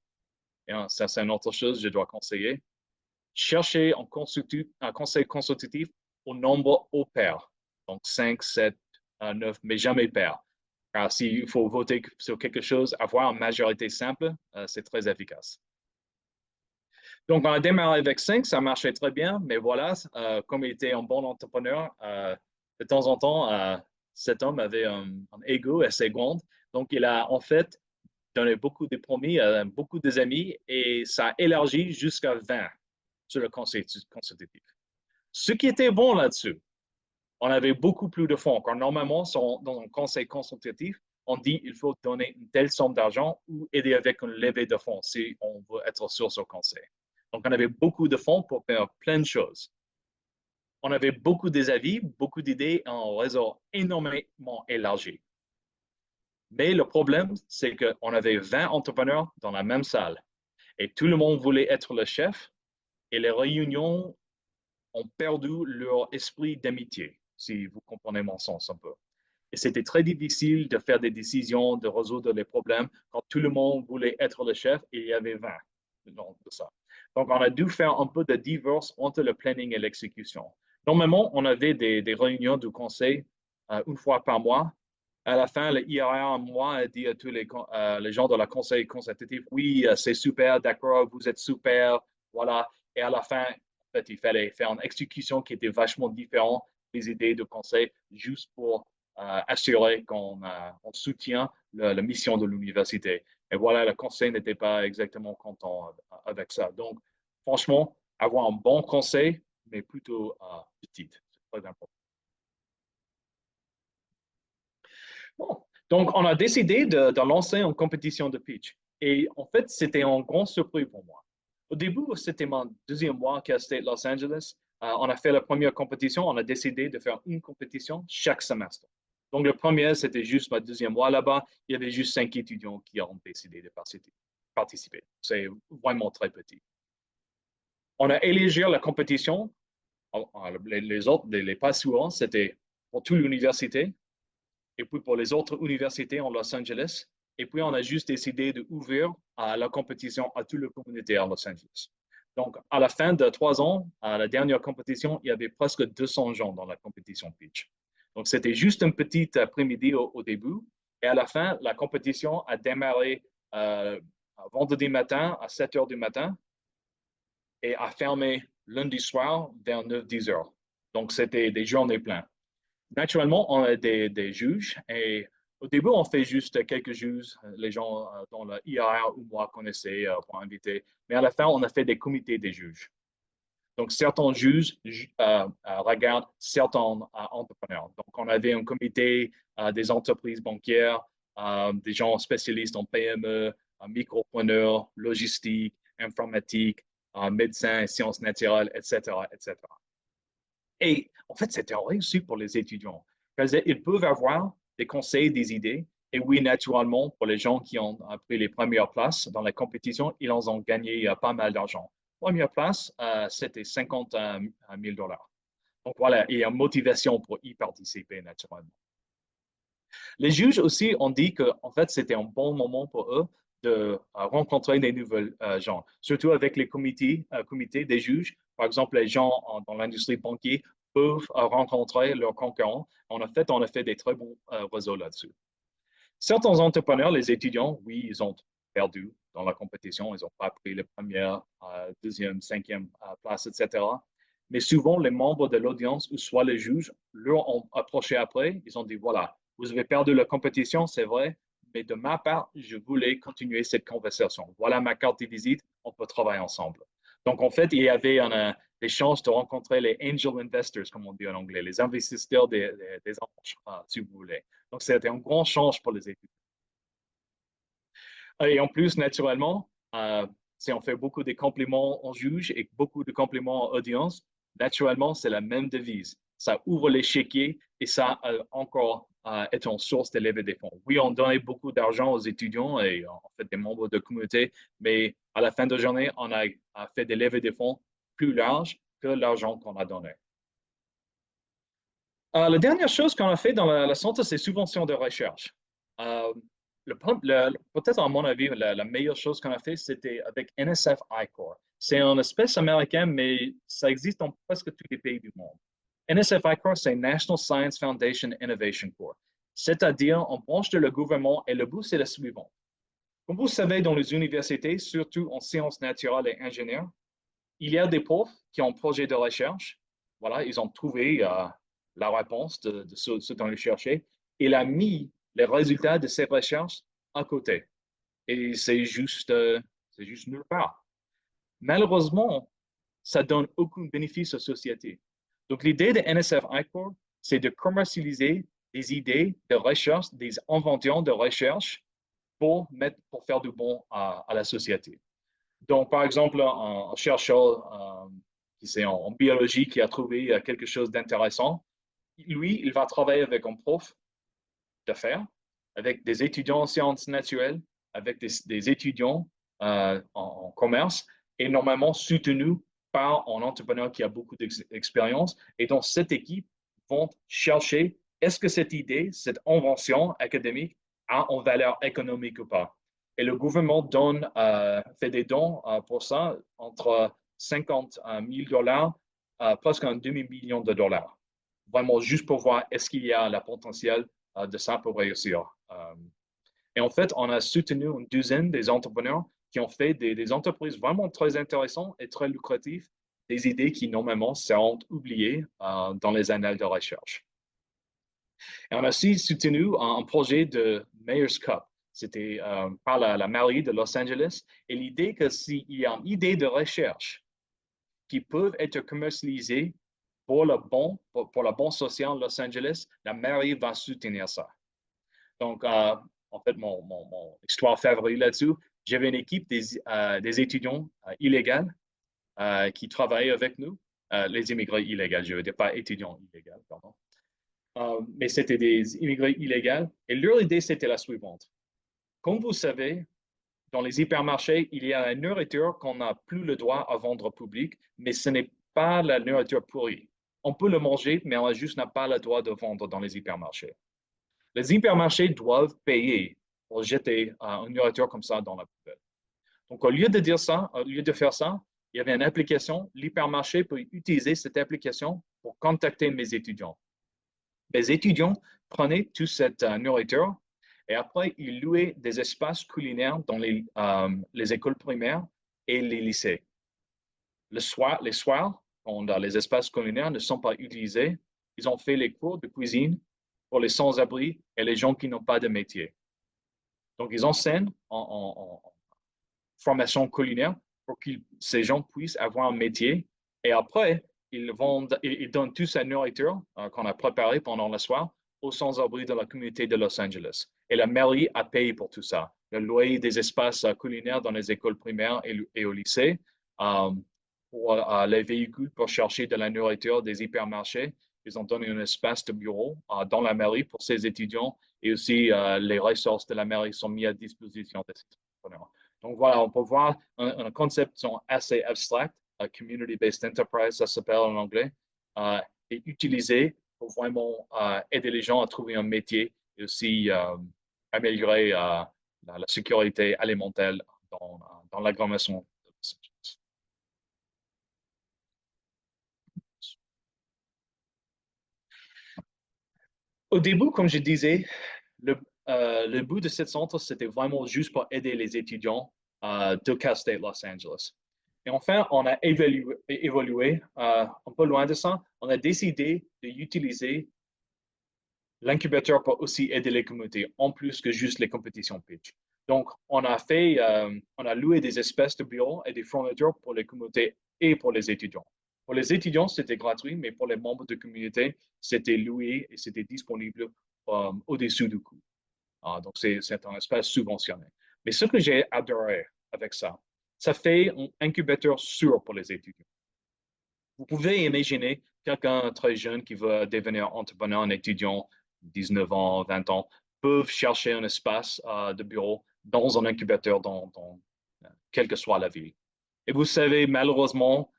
Et ça, c'est une autre chose que je dois conseiller. Cherchez un conseil consultatif au nombre au pair. Donc 5, 7, 9, mais jamais pair. Car s'il faut voter sur quelque chose, avoir une majorité simple, c'est très efficace. Donc, on a démarré avec 5, ça marchait très bien, mais voilà, comme il était un bon entrepreneur, de temps en temps, cet homme avait un ego assez grand. Donc, il a en fait donné beaucoup de promis à beaucoup des amis et ça a élargi jusqu'à 20 sur le conseil consultatif. Ce qui était bon là-dessus, on avait beaucoup plus de fonds. Car normalement, dans un conseil consultatif, on dit qu'il faut donner une telle somme d'argent ou aider avec une levée de fonds si on veut être sûr sur le conseil. Donc, on avait beaucoup de fonds pour faire plein de choses. On avait beaucoup d'avis, beaucoup d'idées, un réseau énormément élargi. Mais le problème, c'est qu'on avait 20 entrepreneurs dans la même salle et tout le monde voulait être le chef et les réunions ont perdu leur esprit d'amitié, si vous comprenez mon sens un peu. Et c'était très difficile de faire des décisions, de résoudre les problèmes quand tout le monde voulait être le chef et il y avait 20 de ça. Donc, on a dû faire un peu de divorce entre le planning et l'exécution. Normalement, on avait des réunions du conseil une fois par mois. À la fin, le IRR, moi, a dit à tous les gens de la conseil consultatif, oui, c'est super, d'accord, vous êtes super, voilà. Et à la fin, en fait, il fallait faire une exécution qui était vachement différente des idées de conseil, juste pour assurer qu'on soutient la mission de l'université. Et voilà, le conseil n'était pas exactement content avec ça. Donc, franchement, avoir un bon conseil, mais plutôt petit, c'est très important. Bon. Donc, on a décidé de lancer une compétition de pitch. Et en fait, c'était un grand surprise pour moi. Au début, c'était mon deuxième mois à Cal State Los Angeles. On a fait la première compétition. On a décidé de faire une compétition chaque semestre. Donc, le premier, c'était juste ma deuxième mois là-bas. Il y avait juste 5 étudiants qui ont décidé de participer. C'est vraiment très petit. On a élargi la compétition. Les autres, les pas suivants, c'était pour toute l'université et puis pour les autres universités en Los Angeles. Et puis, on a juste décidé d'ouvrir la compétition à toute la communauté à Los Angeles. Donc, à la fin de 3 ans, à la dernière compétition, il y avait presque 200 gens dans la compétition pitch. Donc, c'était juste un petit après-midi au début. Et à la fin, la compétition a démarré vendredi matin à 7 heures du matin et a fermé lundi soir vers 9-10 heures. Donc, c'était des journées pleines. Naturellement, on a des juges et au début, on fait juste quelques juges, les gens dont le IAR ou moi connaissaient pour inviter. Mais à la fin, on a fait des comités des juges. Donc, certains juges regardent certains entrepreneurs. Donc, on avait un comité des entreprises bancaires, des gens spécialistes en PME, micropreneurs, logistique, informatique, médecins, sciences naturelles, etc., etc. Et en fait, c'était réussi pour les étudiants. Ils peuvent avoir des conseils, des idées. Et oui, naturellement, pour les gens qui ont pris les premières places dans la compétition, ils en ont gagné pas mal d'argent. Première place, c'était 50 000 dollars. Donc voilà, il y a une motivation pour y participer naturellement. Les juges aussi ont dit que en fait, c'était un bon moment pour eux de rencontrer des nouvelles gens, surtout avec les comités des juges. Par exemple, les gens dans l'industrie bancaire peuvent rencontrer leurs concurrents. On a fait des très bons réseaux là-dessus. Certains entrepreneurs, les étudiants, oui, ils ont perdu dans la compétition. Ils n'ont pas pris les premières, deuxième, cinquième place, etc. Mais souvent, les membres de l'audience, ou soit les juges, leur ont approché après. Ils ont dit, voilà, vous avez perdu la compétition, c'est vrai, mais de ma part, je voulais continuer cette conversation. Voilà ma carte de visite, on peut travailler ensemble. Donc, en fait, il y avait des chances de rencontrer les angel investors, comme on dit en anglais, les investisseurs des enfants, si vous voulez. Donc, c'était un grand change pour les étudiants. Et en plus, naturellement, si on fait beaucoup de compliments en juge et beaucoup de compliments en audience, naturellement, c'est la même devise. ça ouvre l'échiquier et ça encore est une source de lever des fonds. Oui, on donnait beaucoup d'argent aux étudiants et en fait des membres de communauté, mais à la fin de la journée, on a fait des levées de fonds plus larges que l'argent qu'on a donné. La dernière chose qu'on a fait dans le centre, c'est subvention de recherche. Euh, Peut-être à mon avis, la meilleure chose qu'on a fait, c'était avec NSF I-Corps. C'est une espèce américaine, mais ça existe dans presque tous les pays du monde. NSF I-Corps, c'est National Science Foundation Innovation Corps, c'est-à-dire on branche de le gouvernement et le but, c'est le suivant. Comme vous savez, dans les universités, surtout en sciences naturelles et ingénieurs, il y a des profs qui ont un projet de recherche. Voilà, ils ont trouvé la réponse de ce dont ils cherchaient. Il a mis les résultats de ces recherches à côté. Et c'est juste nulle part. Malheureusement, ça donne aucun bénéfice aux sociétés. Donc, l'idée de NSF I-Corps, c'est de commercialiser des idées de recherche, des inventions de recherche pour faire du bon à la société. Donc, par exemple, un chercheur qui c'est en biologie qui a trouvé quelque chose d'intéressant, lui, il va travailler avec un prof d'affaires, avec des étudiants en sciences naturelles, avec des étudiants en commerce, et normalement soutenu par un entrepreneur qui a beaucoup d'expérience. Et donc, cette équipe vont chercher est-ce que cette idée, cette invention académique a une valeur économique ou pas. Et le gouvernement fait des dons pour ça entre 50 000 dollars, presque un demi-million de dollars. Vraiment juste pour voir est-ce qu'il y a le potentiel de ça pour réussir. Et en fait, on a soutenu une douzaine des entrepreneurs qui ont fait des entreprises vraiment très intéressantes et très lucratives, des idées qui normalement seront oubliées dans les annales de recherche. Et on a aussi soutenu un projet de Mayor's Cup. C'était par la mairie de Los Angeles. Et l'idée que s'il y a une idée de recherche qui peut être commercialisée pour la bonne social de Los Angeles, la mairie va soutenir ça. Donc, en fait, mon histoire favorite là-dessus, j'avais une équipe des étudiants illégaux qui travaillaient avec nous, les immigrés illégaux, je ne veux dire pas étudiants illégaux, pardon. Mais c'était des immigrés illégaux. Et leur idée, c'était la suivante. Comme vous savez, dans les hypermarchés, il y a une nourriture qu'on n'a plus le droit à vendre au public, mais ce n'est pas la nourriture pourrie. On peut le manger, mais on juste n'a pas le droit de vendre dans les hypermarchés. Les hypermarchés doivent payer pour jeter une nourriture comme ça dans la poubelle. Donc, au lieu de faire ça, il y avait une application. L'hypermarché peut utiliser cette application pour contacter mes étudiants. Les étudiants prenaient toute cette nourriture et après, ils louaient des espaces culinaires dans les écoles primaires et les lycées. Les soirs, quand les espaces culinaires ne sont pas utilisés, ils ont fait les cours de cuisine pour les sans-abri et les gens qui n'ont pas de métier. Donc, ils enseignent en formation culinaire pour que ces gens puissent avoir un métier. Et après, ils donnent toute sa nourriture qu'on a préparée pendant le soir aux sans-abri de la communauté de Los Angeles. Et la mairie a payé pour tout ça. Le loyer des espaces culinaires dans les écoles primaires et au lycée, pour les véhicules pour chercher de la nourriture des hypermarchés. Ils ont donné un espace de bureau dans la mairie pour ces étudiants et aussi les ressources de la mairie sont mises à disposition des entrepreneurs. Donc voilà, on peut voir un concept assez abstract, community-based enterprise, ça s'appelle en anglais, et utilisé pour vraiment aider les gens à trouver un métier et aussi améliorer la sécurité alimentaire dans l'agglomération. Au début, comme je disais, le but de ce centre, c'était vraiment juste pour aider les étudiants de Cal State Los Angeles. Et enfin, on a évolué un peu loin de ça. On a décidé d'utiliser l'incubateur pour aussi aider les communautés, en plus que juste les compétitions pitch. Donc, on a loué des espaces de bureau et des fournitures pour les communautés et pour les étudiants. Pour les étudiants, c'était gratuit, mais pour les membres de communauté, c'était loué et c'était disponible au-dessus du coût. Donc, c'est un espace subventionné. Mais ce que j'ai adoré avec ça, ça fait un incubateur sûr pour les étudiants. Vous pouvez imaginer quelqu'un très jeune qui veut devenir entrepreneur, un étudiant, 19 ans, 20 ans, peuvent chercher un espace de bureau dans un incubateur quelle que soit la ville. Et vous savez, malheureusement,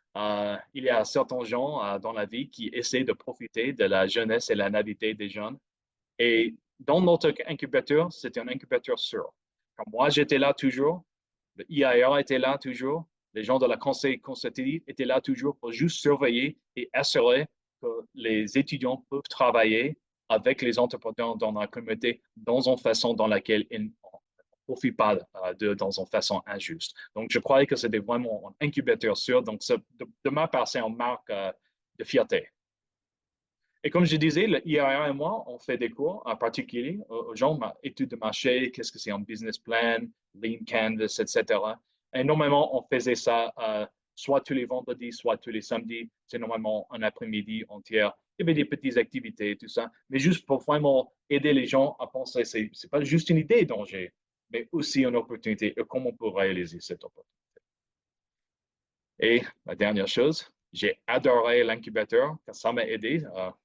il y a certains gens dans la vie qui essaient de profiter de la jeunesse et la naïveté des jeunes. Et dans notre incubateur, c'est un incubateur sûr. Quand moi, j'étais là toujours, le IAR était là toujours, les gens de la conseil consultatif étaient là toujours pour juste surveiller et assurer que les étudiants peuvent travailler avec les entrepreneurs dans la communauté dans une façon dans laquelle ils ne profitent pas dans une façon injuste. Donc, je croyais que c'était vraiment un incubateur sûr. Donc, de ma part, c'est une marque de fierté. Et comme je disais, le IRR et moi, on fait des cours en particulier aux gens, études de marché, qu'est-ce que c'est un business plan, lean canvas, etc. Et normalement, on faisait ça soit tous les vendredis, soit tous les samedis. C'est normalement un après-midi entier. Il y avait des petites activités, tout ça. Mais juste pour vraiment aider les gens à penser, c'est pas juste une idée dont j'ai, mais aussi une opportunité et comment on peut réaliser cette opportunité. Et la dernière chose, j'ai adoré l'incubateur, car ça m'a aidé.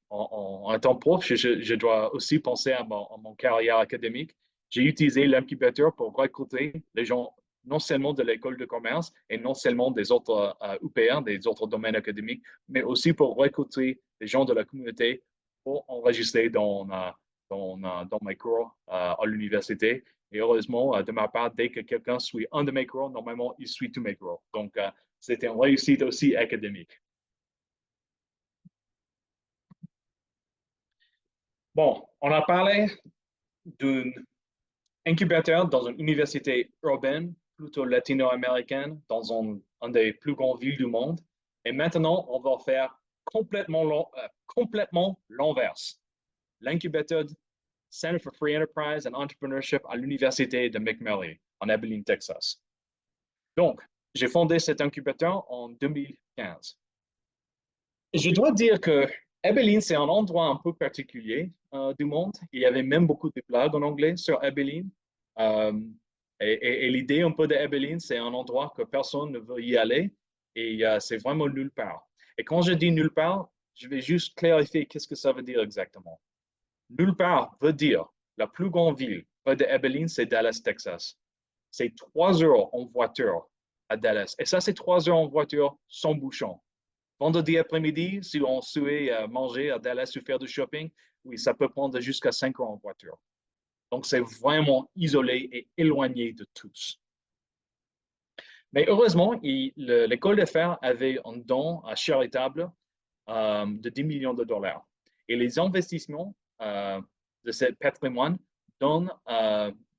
En étant prof, je dois aussi penser à mon carrière académique. J'ai utilisé l'incubateur pour recruter les gens non seulement de l'école de commerce et non seulement des autres UPR, des autres domaines académiques, mais aussi pour recruter les gens de la communauté pour enregistrer dans mes cours à l'université. Et heureusement, de ma part, dès que quelqu'un suit un de mes cours, normalement, il suit tous mes cours. Donc, c'était une réussite aussi académique. Bon, on a parlé d'un incubateur dans une université urbaine, plutôt latino-américaine, dans une des plus grandes villes du monde. Et maintenant, on va faire complètement l'inverse. L'incubateur Center for Free Enterprise and Entrepreneurship à l'université de McMurray, en Abilene, Texas. Donc, j'ai fondé cet incubateur en 2015. Je dois dire que Abilene, c'est un endroit un peu particulier du monde. Il y avait même beaucoup de blagues en anglais sur Abilene. Euh, et l'idée un peu d'Abilene, c'est un endroit que personne ne veut y aller et c'est vraiment nulle part. Et quand je dis nulle part, je vais juste clarifier qu'est-ce que ça veut dire exactement. Nulle part veut dire la plus grande ville près d'Abilene, c'est Dallas, Texas. C'est 3 heures en voiture à Dallas. Et ça, c'est 3 heures en voiture sans bouchon. Vendredi après-midi, si on souhaite manger à Dallas ou faire du shopping, oui, ça peut prendre jusqu'à 5 heures en voiture. Donc, c'est vraiment isolé et éloigné de tous. Mais heureusement, l'école de fer avait un don charitable de 10 millions de dollars. Et les investissements de ce patrimoine donnent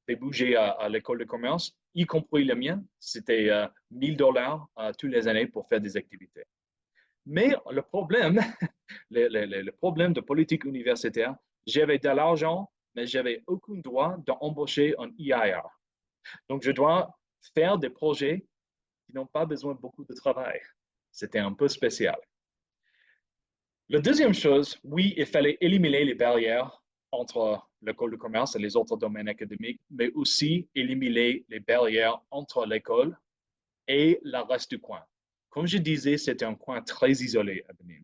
des budgets à l'école de commerce, y compris le mien. C'était 1000 dollars toutes les années pour faire des activités. Mais le problème, le problème de politique universitaire, j'avais de l'argent, mais j'avais aucun droit d'embaucher un EIR. Donc, je dois faire des projets qui n'ont pas besoin de beaucoup de travail. C'était un peu spécial. La deuxième chose, oui, il fallait éliminer les barrières entre l'école de commerce et les autres domaines académiques, mais aussi éliminer les barrières entre l'école et le reste du coin. Comme je disais, c'était un coin très isolé à Benin.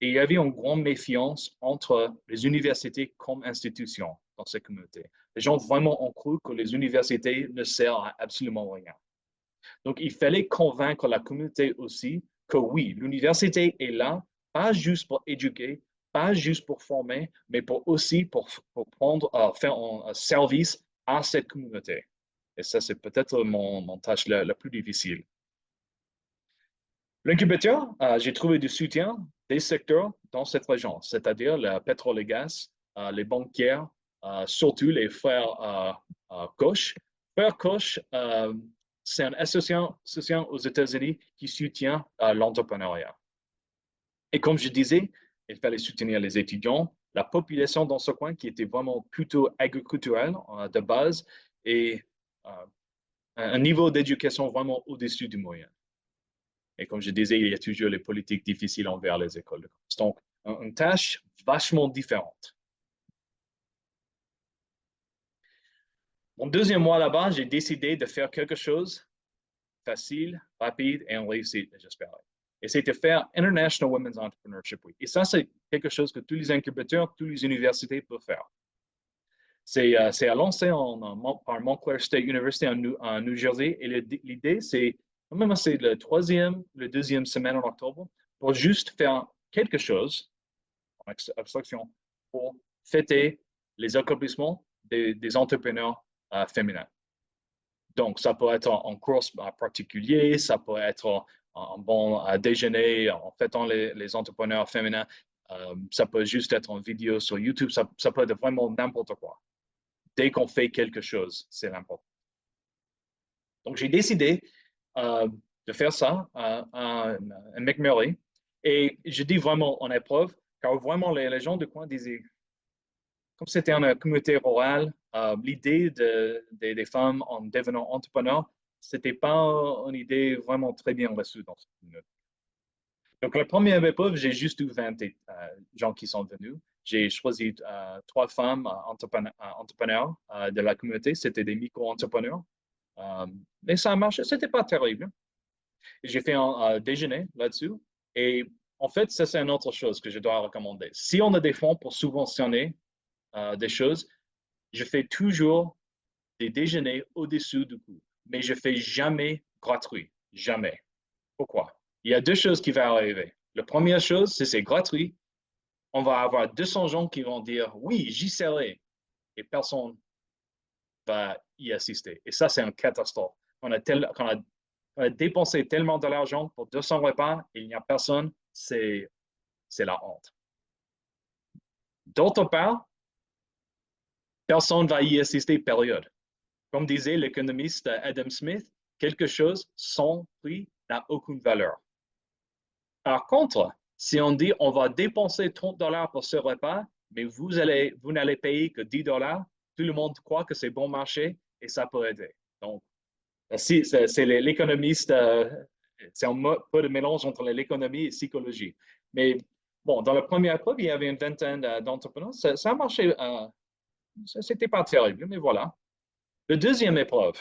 Et il y avait une grande méfiance entre les universités comme institutions dans cette communauté. Les gens vraiment ont cru que les universités ne servent à absolument rien. Donc, il fallait convaincre la communauté aussi que oui, l'université est là, pas juste pour éduquer, pas juste pour former, mais aussi pour faire un service à cette communauté. Et ça, c'est peut-être mon tâche la plus difficile. L'incubateur, j'ai trouvé du soutien des secteurs dans cette région, c'est-à-dire le pétrole et gaz, les banquières, surtout les frères Koch. Frères Koch, c'est une association aux États-Unis qui soutient l'entrepreneuriat. Et comme je disais, il fallait soutenir les étudiants, la population dans ce coin qui était vraiment plutôt agriculturelle de base et un niveau d'éducation vraiment au-dessus du moyen. Et comme je disais, il y a toujours les politiques difficiles envers les écoles de commerce. Donc, une tâche vachement différente. Mon deuxième mois là-bas, j'ai décidé de faire quelque chose facile, rapide et en réussite, j'espère. Et c'était faire International Women's Entrepreneurship Week. Et ça, c'est quelque chose que tous les incubateurs, toutes les universités peuvent faire. C'est lancé par Montclair State University en New Jersey. Et l'idée, c'est le deuxième semaine en octobre, pour juste faire quelque chose, en abstraction, pour fêter les accomplissements des entrepreneurs féminins. Donc, ça peut être en course particulier, ça peut être un bon déjeuner en fêtant les entrepreneurs féminins, ça peut juste être en vidéo sur YouTube, ça peut être vraiment n'importe quoi. Dès qu'on fait quelque chose, c'est important. Donc, j'ai décidé de faire ça à McMurray. Et je dis vraiment en épreuve, car vraiment les gens du coin disaient, comme c'était une communauté rurale, l'idée des femmes en devenant entrepreneurs, c'était pas une idée vraiment très bien reçue dans cette communauté. Donc, la première épreuve, j'ai juste eu 20 gens qui sont venus. J'ai choisi 3 femmes entrepreneurs de la communauté. C'était des micro-entrepreneurs. Mais ça a marché. C'était pas terrible. J'ai fait un déjeuner là-dessus. Et en fait, ça, c'est une autre chose que je dois recommander. Si on a des fonds pour subventionner des choses, je fais toujours des déjeuners au-dessus du coût. Mais je fais jamais gratuit. Jamais. Pourquoi? Il y a 2 choses qui vont arriver. La première chose, c'est gratuit. On va avoir 200 gens qui vont dire oui, j'y serai. Et personne va y assister. Et ça, c'est une catastrophe. On a dépensé tellement de l'argent pour 200 repas et il n'y a personne, c'est la honte. D'autre part, personne ne va y assister, période. Comme disait l'économiste Adam Smith, quelque chose sans prix n'a aucune valeur. Par contre, si on dit on va dépenser 30 dollars pour ce repas, mais vous n'allez payer que 10 dollars, tout le monde croit que c'est bon marché et ça peut aider. Donc, si, c'est l'économiste, c'est un peu de mélange entre l'économie et la psychologie. Mais bon, dans la première épreuve, il y avait une vingtaine d'entrepreneurs. Ça a marché, c'était pas terrible, mais voilà. La deuxième épreuve,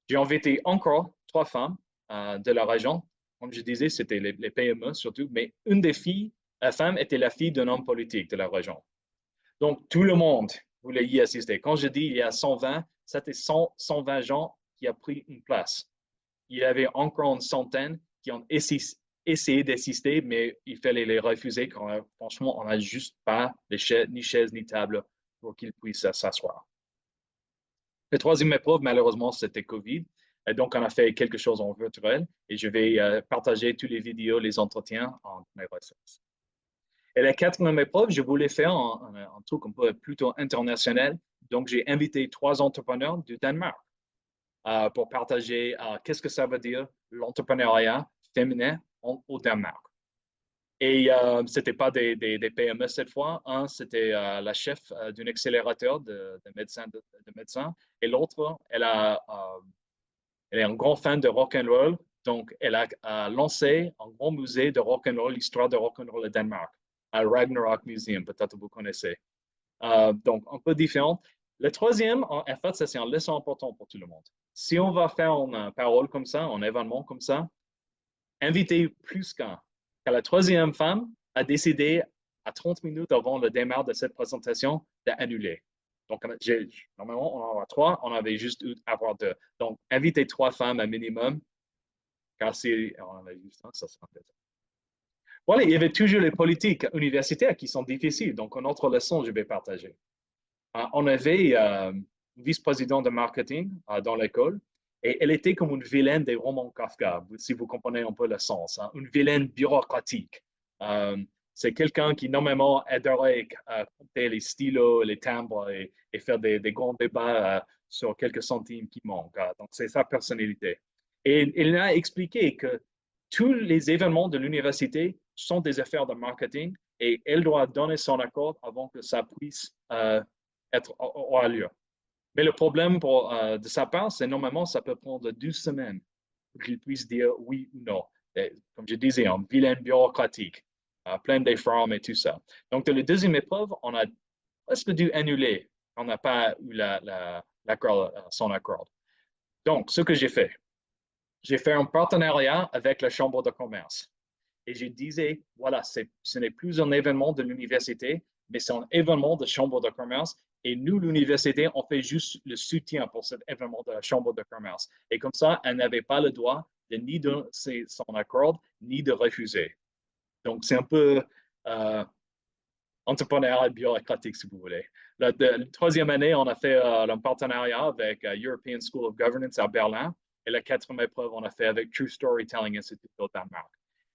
j'ai invité encore 3 femmes de la région. Comme je disais, c'était les PME surtout, mais une des femmes était la fille d'un homme politique de la région. Donc, tout le monde voulait y assister. Quand je dis il y a 120, c'était 120 gens qui ont pris une place. Il y avait encore une centaine qui ont essayé d'assister, mais il fallait les refuser car franchement, on n'a juste pas ni chaises ni table pour qu'ils puissent s'asseoir. La troisième épreuve, malheureusement, c'était COVID. Et donc, on a fait quelque chose en virtuel et je vais partager toutes les vidéos, les entretiens en mes ressources. Et la quatrième épreuve, je voulais faire un truc un peu plutôt international. Donc, j'ai invité 3 entrepreneurs du Danemark pour partager qu'est-ce que ça veut dire l'entrepreneuriat féminin au Danemark. Et ce n'était pas des PME cette fois. Un, c'était la chef d'un accélérateur de médecins. Et l'autre, elle est un grand fan de rock'n'roll. Donc, elle a lancé un grand musée de rock'n'roll, l'histoire de rock'n'roll au Danemark, à Ragnarok Museum, peut-être vous connaissez. Donc, un peu différent. Le troisième, en fait, ça, c'est un leçon important pour tout le monde. Si on va faire une parole comme ça, un événement comme ça, invitez plus qu'un. Car la troisième femme a décidé à 30 minutes avant le démarrage de cette présentation d'annuler. Donc, normalement, on en aura 3, on avait juste eu à avoir 2. Donc, invitez 3 femmes à minimum, car si on en a juste un, ça sera peut-être. Voilà, il y avait toujours les politiques universitaires qui sont difficiles. Donc, une autre leçon, je vais partager. On avait une vice-présidente de marketing dans l'école et elle était comme une vilaine des romans Kafka, si vous comprenez un peu le sens, une vilaine bureaucratique. C'est quelqu'un qui normalement aiderait à compter les stylos, les timbres et faire des grands débats sur quelques centimes qui manquent. Donc, c'est sa personnalité. Et il a expliqué que tous les événements de l'université sont des affaires de marketing et elle doit donner son accord avant que ça puisse aura lieu. Mais le problème de sa part, c'est normalement, ça peut prendre 12 semaines pour qu'il puisse dire oui ou non. Et, comme je disais, un vilain bureaucratique, plein de formes et tout ça. Donc, de la deuxième épreuve, on a presque dû annuler. On n'a pas eu son accord. Donc, ce que j'ai fait un partenariat avec la Chambre de commerce. Et je disais, voilà, ce n'est plus un événement de l'université, mais c'est un événement de chambre de commerce. Et nous, l'université, on fait juste le soutien pour cet événement de la chambre de commerce. Et comme ça, elle n'avait pas le droit de ni de son accord, ni de refuser. Donc, c'est un peu entrepreneurial bureaucratique, si vous voulez. La troisième année, on a fait un partenariat avec European School of Governance à Berlin. Et la quatrième épreuve, on a fait avec True Storytelling Institute au Danemark.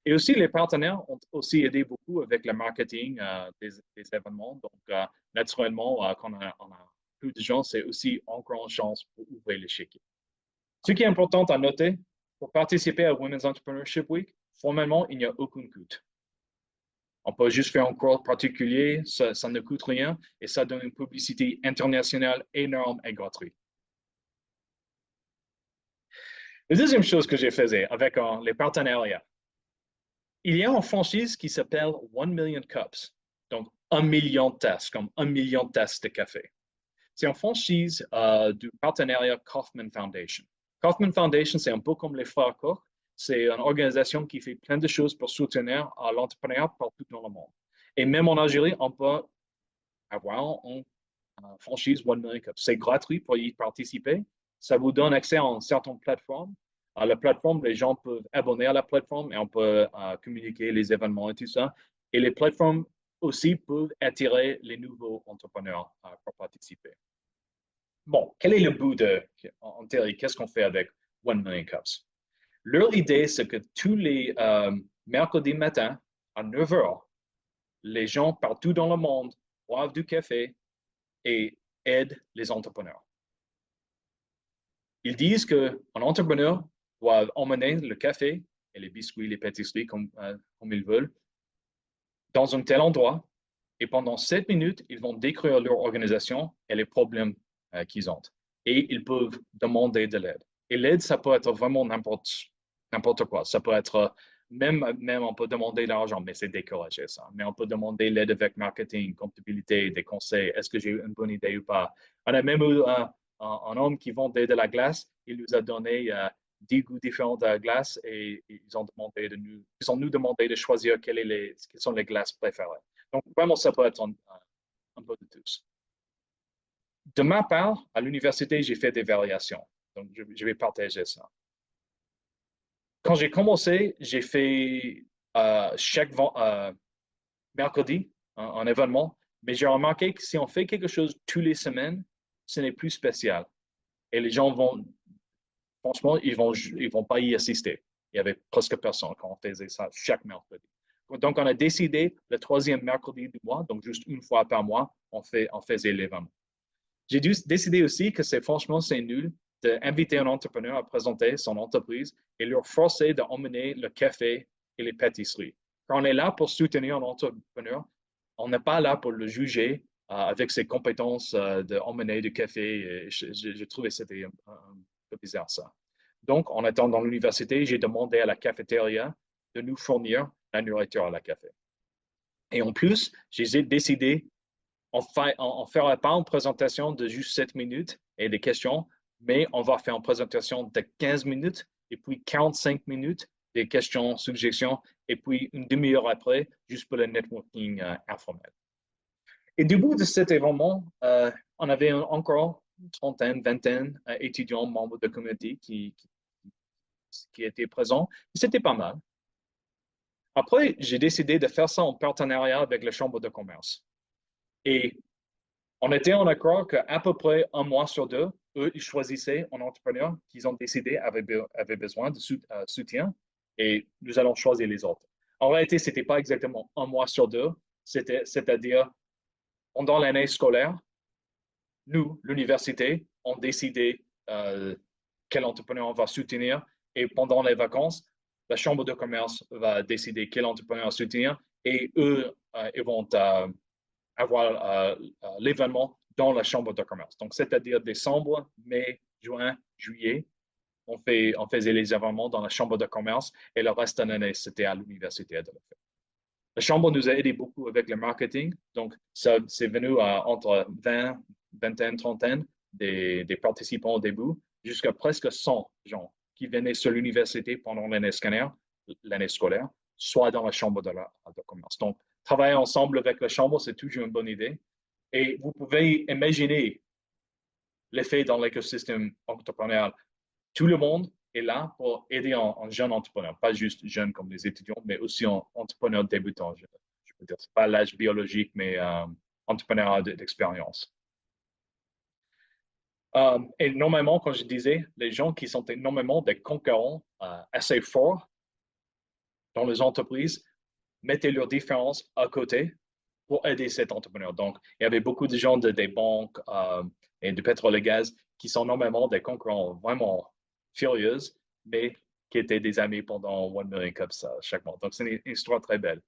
Et aussi, les partenaires ont aussi aidé beaucoup avec le marketing des événements. Donc, naturellement, quand on a plus de gens, c'est aussi encore une chance pour ouvrir l'échiquier. Ce qui est important à noter, pour participer à Women's Entrepreneurship Week, formellement, il n'y a aucun coût. On peut juste faire un cours particulier, ça ne coûte rien et ça donne une publicité internationale énorme et gratuite. La deuxième chose que j'ai fait avec les partenariats, il y a une franchise qui s'appelle 1 Million Cups, donc 1 million de tasses, comme 1 million de tasses de café. C'est une franchise du partenariat Kauffman Foundation. Kauffman Foundation, c'est un peu comme les frères Koch. C'est une organisation qui fait plein de choses pour soutenir l'entrepreneuriat partout dans le monde. Et même en Algérie, on peut avoir une franchise 1 Million Cups. C'est gratuit pour y participer. Ça vous donne accès à une certaine plateforme. À la plateforme, les gens peuvent abonner à la plateforme et on peut communiquer les événements et tout ça. Et les plateformes aussi peuvent attirer les nouveaux entrepreneurs pour participer. Bon, quel est le but en théorie, qu'est-ce qu'on fait avec 1 Million Cups? Leur idée, c'est que tous les mercredis matin à 9 h, les gens partout dans le monde boivent du café et aident les entrepreneurs. Ils disent qu'un entrepreneur doit emmener le café et les biscuits, les pâtisseries comme ils veulent dans un tel endroit et pendant 7 minutes, ils vont décrire leur organisation et les problèmes qu'ils ont. Et ils peuvent demander de l'aide. Et l'aide, ça peut être vraiment n'importe quoi. Ça peut être, même on peut demander de l'argent, mais c'est découragé ça. Mais on peut demander l'aide avec marketing, comptabilité, des conseils. Est-ce que j'ai eu une bonne idée ou pas? On a même eu un homme qui vendait de la glace. Il nous a donné 10 goûts différents de la glace et ils ont nous demandé de choisir quelles sont les glaces préférées. Donc, vraiment, ça peut être un peu de tous. De ma part, à l'université, j'ai fait des variations. Donc, je vais partager ça. Quand j'ai commencé, j'ai fait chaque mercredi un événement, mais j'ai remarqué que si on fait quelque chose tous les semaines, ce n'est plus spécial. Et les gens vont, franchement, ils vont pas y assister. Il y avait presque personne quand on faisait ça chaque mercredi. Donc, on a décidé le troisième mercredi du mois, donc juste une fois par mois, on faisait l'événement. J'ai décidé aussi que franchement, c'est nul d'inviter un entrepreneur à présenter son entreprise et leur forcer d'emmener le café et les pâtisseries. Quand on est là pour soutenir un entrepreneur, on n'est pas là pour le juger avec ses compétences d'emmener du café. J'ai trouvé que c'était un peu bizarre ça. Donc, en étant dans l'université, j'ai demandé à la cafétéria de nous fournir la nourriture à la café. Et en plus, j'ai décidé on ne fera pas une présentation de juste 7 minutes et des questions, mais on va faire une présentation de 15 minutes et puis 45 minutes des questions, suggestions, et puis une demi-heure après, juste pour le networking informel. Et du bout de cet événement, on avait encore une trentaine, vingtaine d'étudiants membres de la communauté qui étaient présents. C'était pas mal. Après, j'ai décidé de faire ça en partenariat avec la Chambre de commerce. Et on était en accord qu'à peu près un mois sur deux, eux, ils choisissaient un entrepreneur qu'ils ont décidé avait besoin de soutien et nous allons choisir les autres. En réalité, ce n'était pas exactement un mois sur deux, c'est-à-dire pendant l'année scolaire, nous, l'université, on décidait quel entrepreneur on va soutenir et pendant les vacances, la Chambre de commerce va décider quel entrepreneur soutenir et eux, ils vont avoir l'événement dans la Chambre de commerce. Donc, c'est-à-dire décembre, mai, juin, juillet, on faisait les événements dans la Chambre de commerce et le reste de l'année, c'était à l'université de le faire. La Chambre nous a aidé beaucoup avec le marketing. Donc, ça, c'est venu entre 20, vingtaine, trentaine des participants au début, jusqu'à presque 100 gens qui venaient sur l'université pendant l'année scolaire. soit dans la chambre de commerce. Donc, travailler ensemble avec la chambre, c'est toujours une bonne idée. Et vous pouvez imaginer l'effet dans l'écosystème entrepreneurial. Tout le monde est là pour aider un jeune entrepreneur, pas juste jeune comme les étudiants, mais aussi un entrepreneur débutant. Je peux dire, c'est pas l'âge biologique, mais entrepreneur d'expérience. Et normalement, comme je disais, les gens qui sont énormément des concurrents assez forts dans les entreprises mettaient leurs différences à côté pour aider cet entrepreneur. Donc, il y avait beaucoup de gens des banques et du pétrole et gaz qui sont normalement des concurrents vraiment furieux, mais qui étaient des amis pendant 1 Million Cups chaque mois. Donc, c'est une histoire très belle.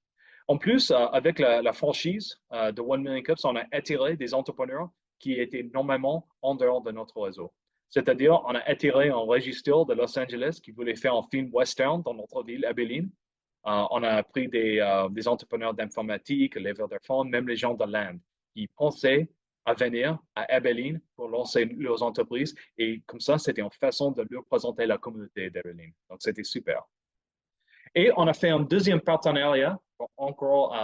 En plus, avec la franchise de 1 Million Cups, on a attiré des entrepreneurs qui étaient normalement en dehors de notre réseau. C'est-à-dire, on a attiré un régisseur de Los Angeles qui voulait faire un film western dans notre ville, Abilene. On a pris des entrepreneurs d'informatique, leveurs de fonds, même les gens de l'Inde qui pensaient à venir à Abilene pour lancer leurs entreprises. Et comme ça, c'était une façon de leur présenter la communauté d'Abilene. Donc, c'était super. Et on a fait un deuxième partenariat pour encore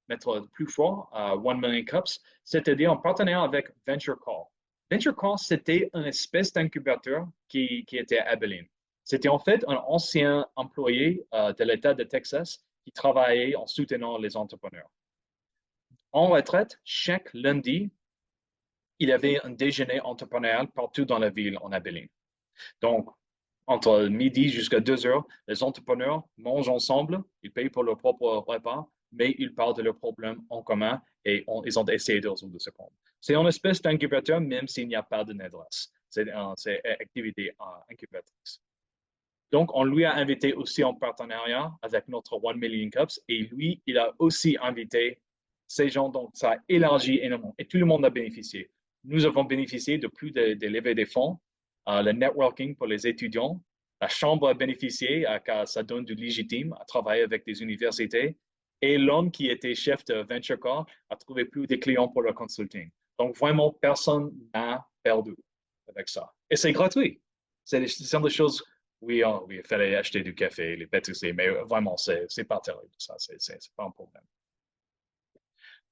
mettre plus fort à 1 Million Cups, c'est-à-dire un partenariat avec Venture Call. Venture Call, c'était une espèce d'incubateur qui était à Abilene. C'était en fait un ancien employé de l'État de Texas qui travaillait en soutenant les entrepreneurs. En retraite, chaque lundi, il y avait un déjeuner entrepreneurial partout dans la ville en Abilene. Donc, entre midi jusqu'à 2 heures, les entrepreneurs mangent ensemble, ils payent pour leur propre repas, mais ils parlent de leurs problèmes en commun et ils ont essayé de résoudre ce problème. C'est une espèce d'incubateur, même s'il n'y a pas de NEDRAS. C'est une activité incubatrice. Donc, on lui a invité aussi en partenariat avec notre 1 Million Cups et lui, il a aussi invité ces gens, donc ça a élargi énormément et tout le monde a bénéficié. Nous avons bénéficié de plus de levées des fonds, le networking pour les étudiants, la chambre a bénéficié car ça donne du légitime à travailler avec des universités et l'homme qui était chef de Venture Core a trouvé plus de clients pour le consulting. Donc, vraiment, personne n'a perdu avec ça. Et c'est gratuit. C'est des choses oui, oui, il fallait acheter du café, les pâtisseries, mais vraiment, c'est pas terrible, ça, c'est pas un problème.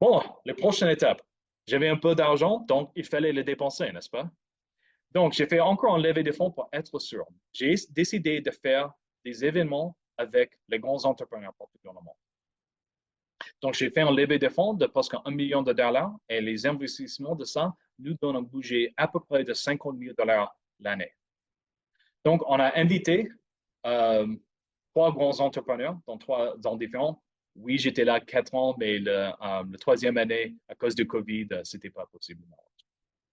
Bon, les prochaines étapes. J'avais un peu d'argent, donc il fallait le dépenser, n'est-ce pas? Donc, j'ai fait encore un levée de fonds pour être sûr. J'ai décidé de faire des événements avec les grands entrepreneurs partout dans le monde. Donc, j'ai fait un levée de fonds de presque $1 million et les investissements de ça nous donnent un budget à peu près de $50 000 l'année. Donc, on a invité 3 grands entrepreneurs dans différents. Oui, j'étais là 4 ans, mais la 3e année, à cause du COVID, ce n'était pas possible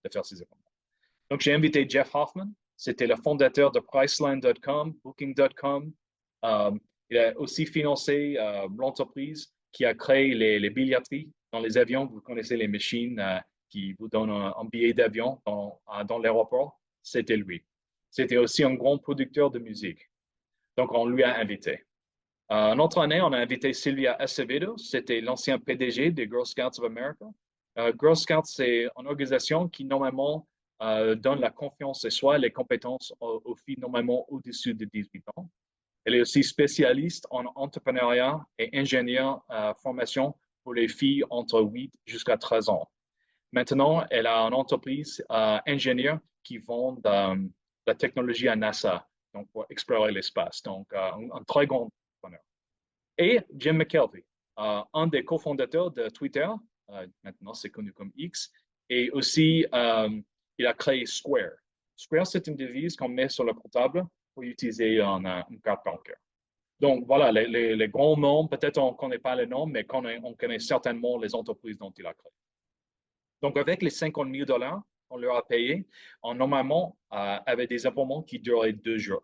de faire ces événements. Donc, j'ai invité Jeff Hoffman. C'était le fondateur de Priceline.com, Booking.com. Il a aussi financé l'entreprise qui a créé les billetteries dans les avions. Vous connaissez les machines qui vous donnent un billet d'avion dans l'aéroport. C'était lui. C'était aussi un grand producteur de musique. Donc, on lui a invité. Une autre année, on a invité Sylvia Acevedo. C'était l'ancien PDG des Girl Scouts of America. Girl Scouts, c'est une organisation qui, normalement, donne la confiance en soi et les compétences aux filles, normalement, au-dessus de 18 ans. Elle est aussi spécialiste en entrepreneuriat et ingénieur formation pour les filles entre 8 jusqu'à 13 ans. Maintenant, elle a une entreprise ingénieur qui vend la technologie à NASA, donc pour explorer l'espace. Donc, un très grand entrepreneur. Et Jim McKelvey, un des cofondateurs de Twitter, maintenant c'est connu comme X, et aussi il a créé Square. Square, c'est une devise qu'on met sur le portable pour utiliser une carte bancaire. Donc voilà, les grands noms, peut-être on ne connaît pas les noms, mais on connaît certainement les entreprises dont il a créé. Donc avec les $50 000, on leur a payé, on normalement avait des abonnements qui duraient 2 jours.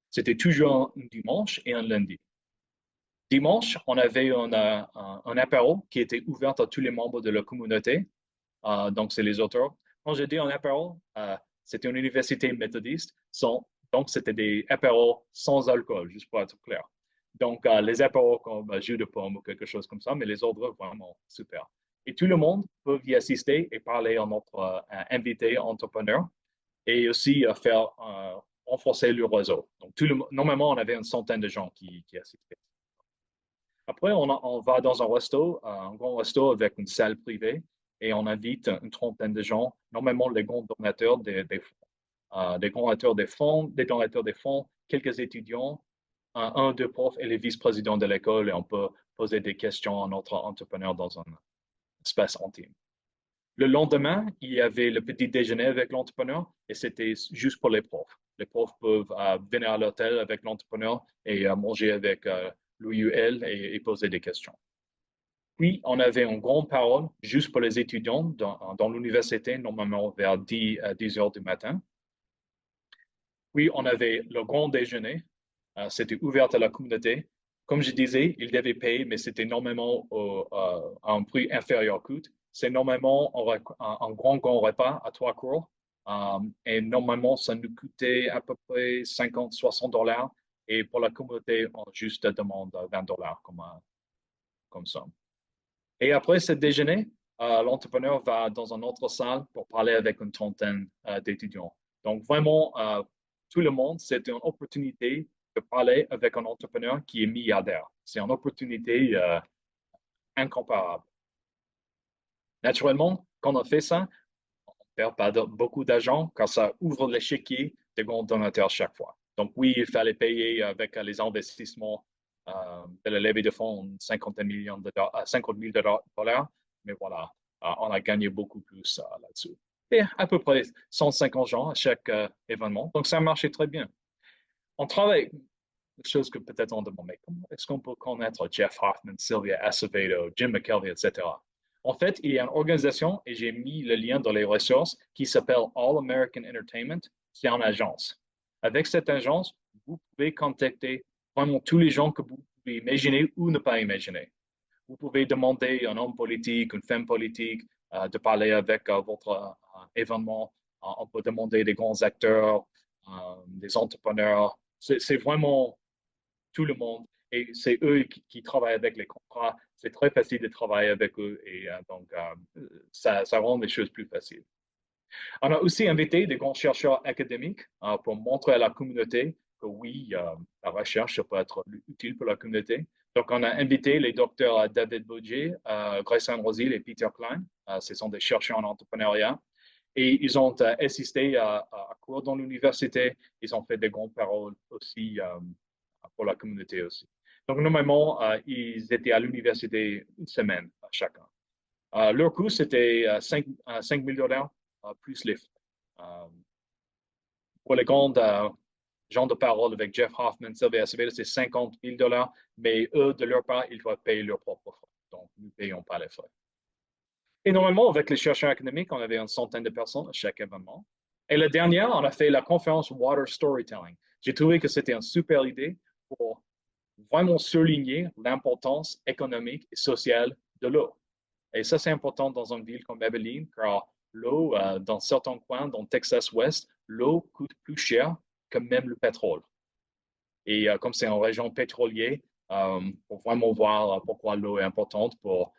C'était toujours un dimanche et un lundi. Dimanche, on avait un apéro qui était ouvert à tous les membres de la communauté. Donc, c'est les auteurs. Quand je dis un apéro, c'était une université méthodiste. Donc, c'était des apéros sans alcool, juste pour être clair. Donc, les apéros comme jus de pomme ou quelque chose comme ça, mais les autres, vraiment super. Et tout le monde peut y assister et parler à notre invité entrepreneur et aussi faire renforcer le réseau. Donc, normalement, on avait une centaine de gens qui assistaient. Après, on va dans un resto, un grand resto avec une salle privée, et on invite une trentaine de gens, normalement les grands donateurs des fonds. Des donateurs des fonds, quelques étudiants, un, deux profs et les vice-présidents de l'école, et on peut poser des questions à notre entrepreneur dans un espace intime. Le lendemain, il y avait le petit déjeuner avec l'entrepreneur et c'était juste pour les profs. Les profs peuvent venir à l'hôtel avec l'entrepreneur et manger avec lui ou elle et poser des questions. Puis, on avait une grande parole juste pour les étudiants dans l'université, normalement vers 10 heures du matin. Puis, on avait le grand déjeuner. C'était ouvert à la communauté. Comme je disais, ils devaient payer, mais c'était normalement à un prix inférieur au coût. C'est normalement un grand repas à 3 cours. Et normalement, ça nous coûtait à peu près 50-60 $. Et pour la communauté, on juste demande 20 $ comme ça. Et après ce déjeuner, l'entrepreneur va dans une autre salle pour parler avec une trentaine d'étudiants. Donc, vraiment, tout le monde, c'est une opportunité de parler avec un entrepreneur qui est milliardaire. C'est une opportunité incomparable. Naturellement, quand on fait ça, on ne perd pas beaucoup d'argent car ça ouvre l'échiquier des grands donateurs chaque fois. Donc, oui, il fallait payer avec les investissements de la levée de fonds 50 millions de dollars, 50 000 $, mais voilà, on a gagné beaucoup plus là-dessus. Et à peu près 150 gens à chaque événement. Donc, ça marchait très bien. On travaille, chose que peut-être on demande, mais comment est-ce qu'on peut connaître Jeff Hoffman, Sylvia Acevedo, Jim McKelvey, etc. En fait, il y a une organisation, et j'ai mis le lien dans les ressources, qui s'appelle All American Entertainment, qui est en agence. Avec cette agence, vous pouvez contacter vraiment tous les gens que vous pouvez imaginer ou ne pas imaginer. Vous pouvez demander à un homme politique, une femme politique, de parler avec votre événement. On peut demander des grands acteurs, des entrepreneurs. C'est vraiment tout le monde. Et c'est eux qui travaillent avec les contrats. C'est très facile de travailler avec eux et donc ça rend les choses plus faciles. On a aussi invité des grands chercheurs académiques pour montrer à la communauté que oui, la recherche ça peut être utile pour la communauté. Donc, on a invité les docteurs David Bourdieu, Grayson Rosil et Peter Klein. Ce sont des chercheurs en entrepreneuriat. Et ils ont assisté à cours dans l'université. Ils ont fait des grandes paroles aussi pour la communauté aussi. Donc, normalement, ils étaient à l'université une semaine chacun. Leur coût, c'était 5 000 $ plus les frais. Euh, pour les grands gens de parole avec Jeff Hoffman, Sylvia Acevedo, c'est 50 000 $, mais eux, de leur part, ils doivent payer leurs propres frais. Donc, nous ne payons pas les frais. Et normalement, avec les chercheurs académiques, on avait une centaine de personnes à chaque événement. Et la dernière, on a fait la conférence Water Storytelling. J'ai trouvé que c'était une super idée pour vraiment souligner l'importance économique et sociale de l'eau. Et ça, c'est important dans une ville comme Abilene, car l'eau, dans certains coins, dans Texas Ouest, l'eau coûte plus cher que même le pétrole. Et comme c'est une région pétrolière, pour vraiment voir pourquoi l'eau est importante pour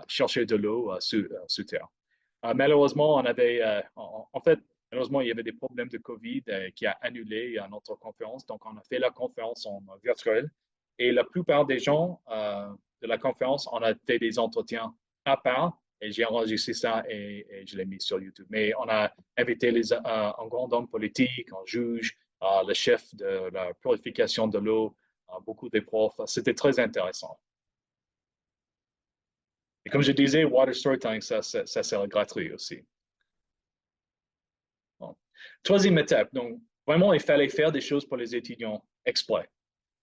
chercher de l'eau sous terre. Malheureusement, on avait, en fait, malheureusement, il y avait des problèmes de COVID qui a annulé notre conférence. Donc, on a fait la conférence en virtuel. Et la plupart des gens de la conférence, on a fait des entretiens à part. Et j'ai enregistré ça et je l'ai mis sur YouTube. Mais on a invité un grand homme politique, un juge, le chef de la purification de l'eau, beaucoup des profs. C'était très intéressant. Et comme je disais, Water Storytelling, ça sert gratuit aussi. Bon. Troisième étape, donc vraiment, il fallait faire des choses pour les étudiants exprès.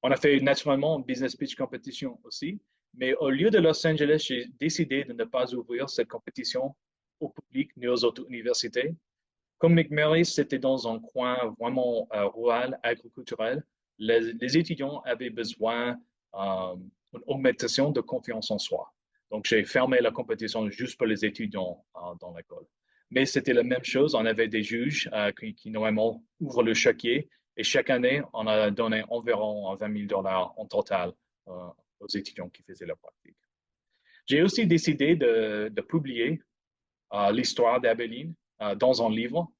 On a fait naturellement une business pitch competition aussi, mais au lieu de Los Angeles, j'ai décidé de ne pas ouvrir cette compétition au public ni aux autres universités. Comme McMurray, c'était dans un coin vraiment rural, agriculturel, les étudiants avaient besoin d'une augmentation de confiance en soi. Donc, j'ai fermé la compétition juste pour les étudiants dans l'école. Mais c'était la même chose. On avait des juges qui normalement ouvrent le chéquier et chaque année, on a donné environ 20 000 $ en total aux étudiants qui faisaient la pratique. J'ai aussi décidé de publier l'histoire d'Abilene dans un livre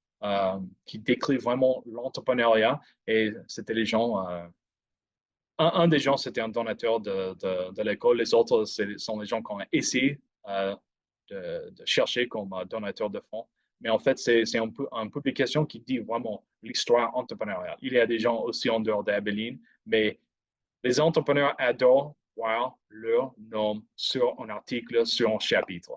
qui décrit vraiment l'entrepreneuriat et c'était les gens un des gens, c'était un donateur de l'école. Les autres, sont les gens qui ont essayé de chercher comme donateur de fonds. Mais en fait, c'est une publication qui dit vraiment l'histoire entrepreneuriale. Il y a des gens aussi en dehors d'Abilene, mais les entrepreneurs adorent voir leur nom sur un article, sur un chapitre.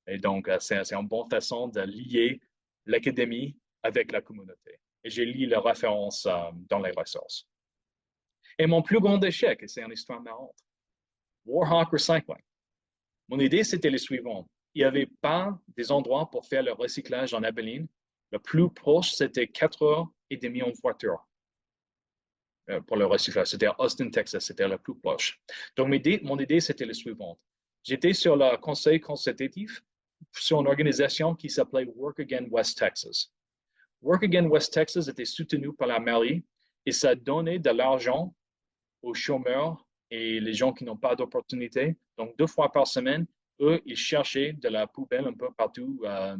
Et donc, c'est une bonne façon de lier l'académie avec la communauté. Et j'ai lu les références dans les ressources. Et mon plus grand échec, et c'est une histoire marrante, Warhawk Recycling. Mon idée, c'était le suivant. Il n'y avait pas des endroits pour faire le recyclage en Abilene. Le plus proche, c'était 4h30 en voiture pour le recyclage. C'était à Austin, Texas. C'était le plus proche. Donc, mon idée, c'était le suivant. J'étais sur le conseil consultatif sur une organisation qui s'appelait Work Again West Texas. Work Again West Texas était soutenu par la mairie et ça donnait de l'argent aux chômeurs et les gens qui n'ont pas d'opportunité. Donc, 2 fois par semaine, eux, ils cherchaient de la poubelle un peu partout à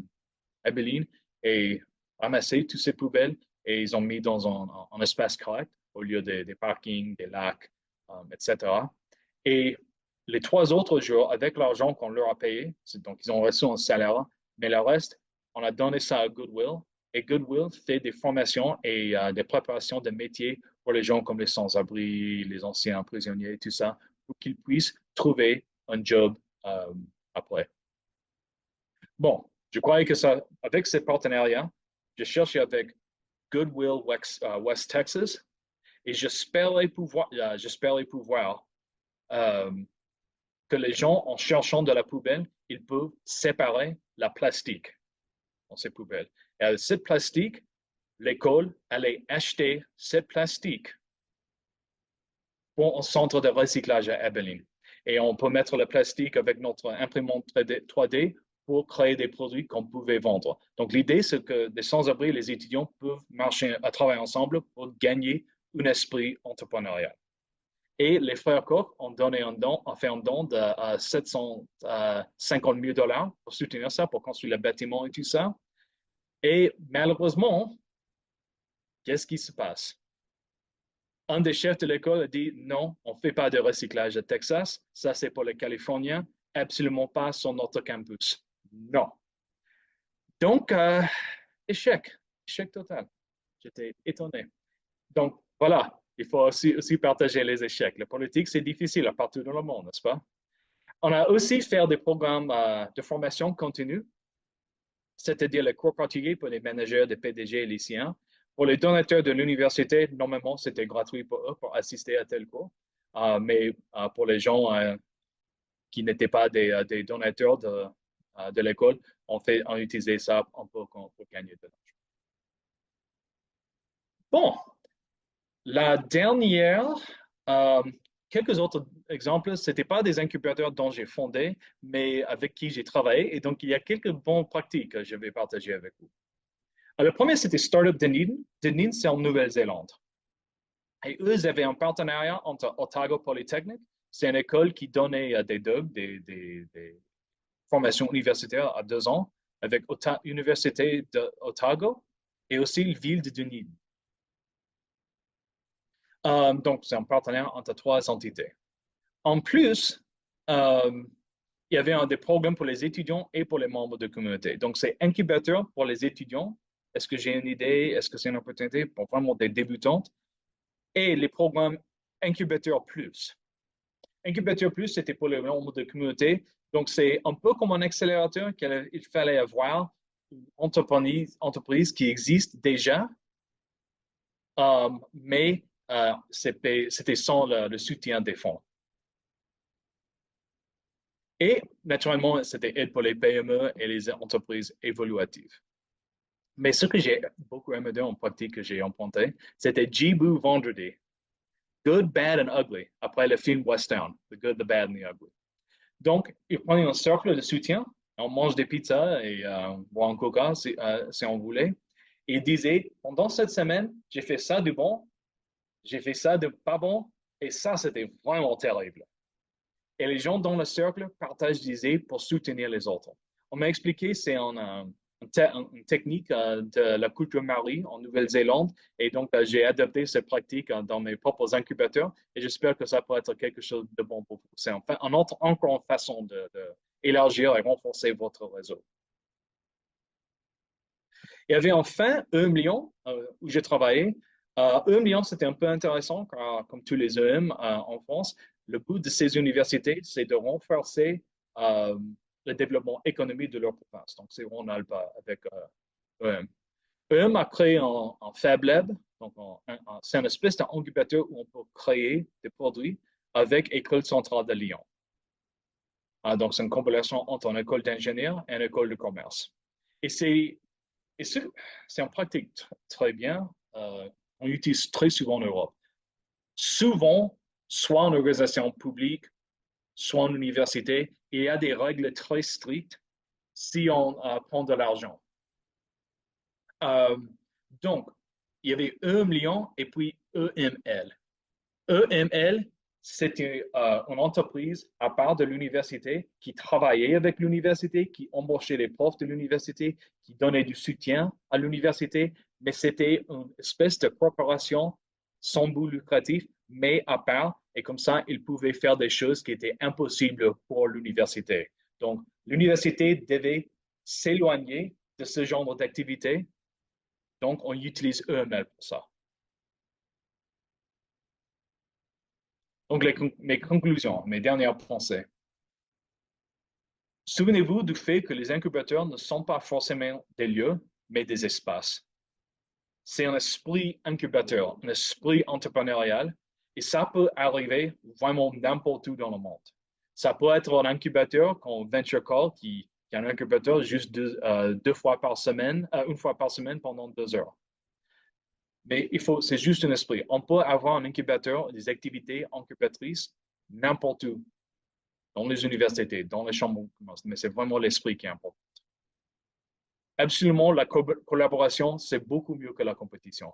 Abilene et ramassaient toutes ces poubelles et ils ont mis dans un espace correct au lieu des parkings, des lacs, etc. Et les 3 autres jours, avec l'argent qu'on leur a payé, donc ils ont reçu un salaire, mais le reste, on a donné ça à Goodwill. Et Goodwill fait des formations et des préparations de métiers pour les gens comme les sans-abri, les anciens prisonniers, tout ça, pour qu'ils puissent trouver un job après. Bon, je croyais que ça, avec ces partenariats, je cherchais avec Goodwill West Texas et j'espérais pouvoir que les gens, en cherchant de la poubelle, ils peuvent séparer la plastique dans ces poubelles. Et avec cette plastique, l'école allait acheter cette plastique pour un centre de recyclage à Abilene. Et on peut mettre le plastique avec notre imprimante 3D pour créer des produits qu'on pouvait vendre. Donc, l'idée, c'est que les sans-abri et les étudiants peuvent marcher à travailler ensemble pour gagner un esprit entrepreneurial. Et les frères Koch ont fait un don de 750 000 $ pour soutenir ça, pour construire le bâtiment et tout ça. Et malheureusement, qu'est-ce qui se passe? Un des chefs de l'école a dit non, on ne fait pas de recyclage à Texas, ça c'est pour les Californiens, absolument pas sur notre campus. Non. Donc, échec total. J'étais étonné. Donc, voilà, il faut aussi partager les échecs. La politique, c'est difficile partout dans le monde, n'est-ce pas? On a aussi fait des programmes de formation continue, c'est-à-dire les cours particuliers pour les managers, des PDG et lycéens. Pour les donateurs de l'université, normalement, c'était gratuit pour eux pour assister à tel cours. Mais pour les gens qui n'étaient pas des donateurs de l'école, on utilisait ça un peu pour gagner de l'argent. Bon, la dernière, quelques autres exemples, ce n'étaient pas des incubateurs dont j'ai fondé, mais avec qui j'ai travaillé. Et donc, il y a quelques bonnes pratiques que je vais partager avec vous. Le premier, c'était Startup Dunedin. Dunedin, c'est en Nouvelle-Zélande. Et eux, ils avaient un partenariat entre Otago Polytechnic, c'est une école qui donnait des DUG, des formations universitaires à 2 ans, avec l'Université d'Otago et aussi la ville de Dunedin. Donc, c'est un partenariat entre 3 entités. En plus, il y avait des programmes pour les étudiants et pour les membres de la communauté. Donc, c'est incubateur pour les étudiants. Est-ce que j'ai une idée? Est-ce que c'est une opportunité pour vraiment des débutantes? Et les programmes Incubateur Plus. Incubateur Plus, c'était pour les membres de la communauté. Donc, c'est un peu comme un accélérateur qu'il fallait avoir une entreprise qui existe déjà, mais c'était sans le soutien des fonds. Et naturellement, c'était aide pour les PME et les entreprises évoluatives. Mais ce que j'ai beaucoup aimé en pratique que j'ai emprunté, c'était Jibu Vendredi. Good, Bad and Ugly, après le film Western, The Good, the Bad and the Ugly. Donc, ils prenaient un cercle de soutien, on mange des pizzas et on boit un coca si on voulait. Et ils disaient, pendant cette semaine, j'ai fait ça de bon, j'ai fait ça de pas bon, et ça, c'était vraiment terrible. Et les gens dans le cercle partagent des idées pour soutenir les autres. On m'a expliqué, c'est un une technique de la culture Marie en Nouvelle-Zélande. Et donc, j'ai adopté cette pratique dans mes propres incubateurs et j'espère que ça peut être quelque chose de bon pour vous. C'est enfin, encore une façon d'élargir et renforcer votre réseau. Il y avait enfin EM où j'ai travaillé. EM c'était un peu intéressant car, comme tous les EM en France, le but de ces universités, c'est de renforcer le développement économique de leur province. Donc, c'est Rhône-Alpes avec EM. EM a créé un Fab Lab. Donc, c'est une espèce d'incubateur où on peut créer des produits avec École centrale de Lyon. Donc, c'est une compilation entre une école d'ingénieurs et une école de commerce. Et c'est en pratique très bien. On utilise très souvent en Europe. Souvent, soit en organisation publique, soit en université, il y a des règles très strictes si on prend de l'argent. Donc, il y avait EM et puis EML. EML, c'était une entreprise à part de l'université qui travaillait avec l'université, qui embauchait les profs de l'université, qui donnait du soutien à l'université, mais c'était une espèce de corporation sans but lucratif, mais à part, et comme ça, ils pouvaient faire des choses qui étaient impossibles pour l'université. Donc, l'université devait s'éloigner de ce genre d'activité, donc on utilise EML pour ça. Donc, mes conclusions, mes dernières pensées. Souvenez-vous du fait que les incubateurs ne sont pas forcément des lieux, mais des espaces. C'est un esprit incubateur, un esprit entrepreneurial, et ça peut arriver vraiment n'importe où dans le monde. Ça peut être un incubateur comme Venture Call, qui est un incubateur juste une fois par semaine pendant 2 heures. Mais c'est juste un esprit. On peut avoir un incubateur, des activités incubatrices n'importe où, dans les universités, dans les chambres de commerce, mais c'est vraiment l'esprit qui est important. Absolument, la collaboration, c'est beaucoup mieux que la compétition.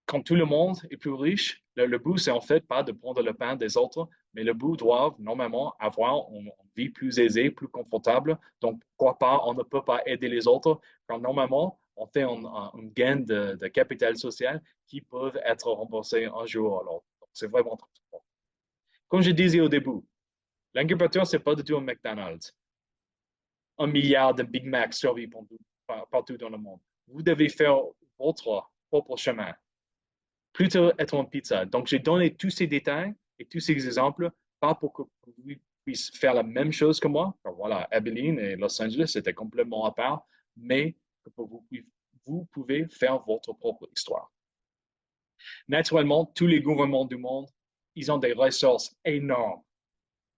Quand tout le monde est plus riche, le but, c'est en fait pas de prendre le pain des autres, mais le but doit normalement avoir une vie plus aisée, plus confortable. Donc, pourquoi pas, on ne peut pas aider les autres, quand normalement, on fait un gain de capital social qui peuvent être remboursés un jour à l'autre. C'est vraiment très important. Comme je disais au début, l'incubateur, ce n'est pas du tout un McDonald's. 1 milliard de Big Mac survivent partout dans le monde. Vous devez faire votre propre chemin. Plutôt être en pizza. Donc, j'ai donné tous ces détails et tous ces exemples, pas pour que vous puissiez faire la même chose que moi. Alors, voilà, Abilene et Los Angeles, c'était complètement à part, mais que vous pouvez faire votre propre histoire. Naturellement, tous les gouvernements du monde, ils ont des ressources énormes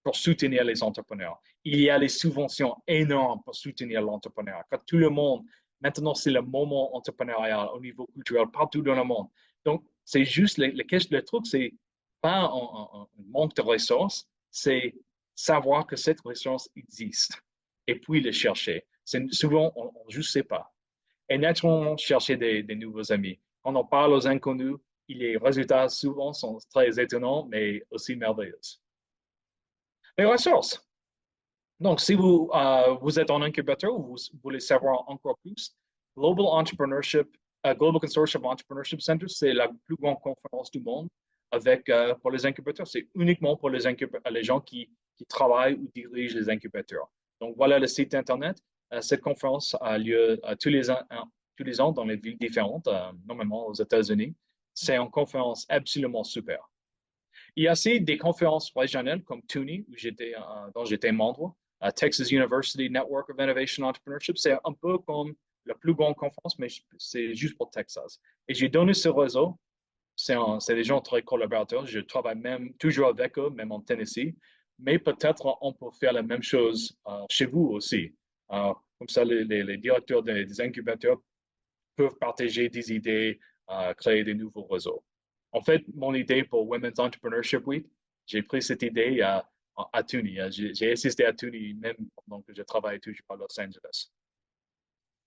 pour soutenir les entrepreneurs. Il y a des subventions énormes pour soutenir l'entrepreneur. Quand tout le monde, maintenant, c'est le moment entrepreneurial au niveau culturel partout dans le monde. Donc, c'est juste, le truc, c'est pas un manque de ressources, c'est savoir que cette ressource existe et puis le chercher. Souvent, on ne juste sait pas. Et naturellement, chercher des nouveaux amis. Quand on parle aux inconnus, les résultats souvent sont très étonnants, mais aussi merveilleux. Les ressources. Donc, si vous êtes en incubateur ou vous voulez savoir encore plus, Global Consortium Entrepreneurship Center, c'est la plus grande conférence du monde pour les incubateurs. C'est uniquement pour les gens qui travaillent ou dirigent les incubateurs. Donc, voilà le site Internet. Cette conférence a lieu tous les ans dans les villes différentes, normalement aux États-Unis. C'est une conférence absolument super. Il y a aussi des conférences régionales comme TUNY, dont j'étais membre, Texas University Network of Innovation Entrepreneurship. C'est un peu comme la plus grande conférence, mais c'est juste pour Texas. Et j'ai donné ce réseau. C'est des gens très collaborateurs. Je travaille même toujours avec eux, même en Tennessee. Mais peut-être on peut faire la même chose chez vous aussi. Comme ça, les directeurs des incubateurs peuvent partager des idées, créer des nouveaux réseaux. En fait, mon idée pour Women's Entrepreneurship Week, j'ai pris cette idée à TUNY. J'ai assisté à TUNY même pendant que je travaille toujours à Los Angeles.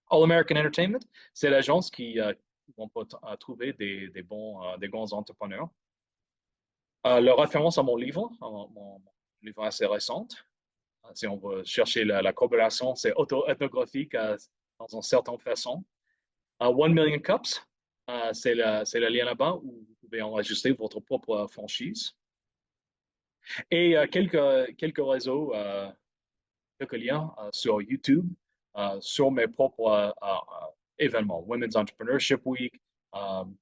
All American Entertainment, c'est l'agence où on peut trouver des bons entrepreneurs. Leur référence à mon livre assez récente, Si on va chercher la corrélation, c'est auto-ethnographique dans une certaine façon. 1 million cups, c'est le lien là-bas où vous pouvez enregistrer votre propre franchise. Et quelques réseaux, quelques liens sur YouTube, sur mes propres événements, Women's Entrepreneurship Week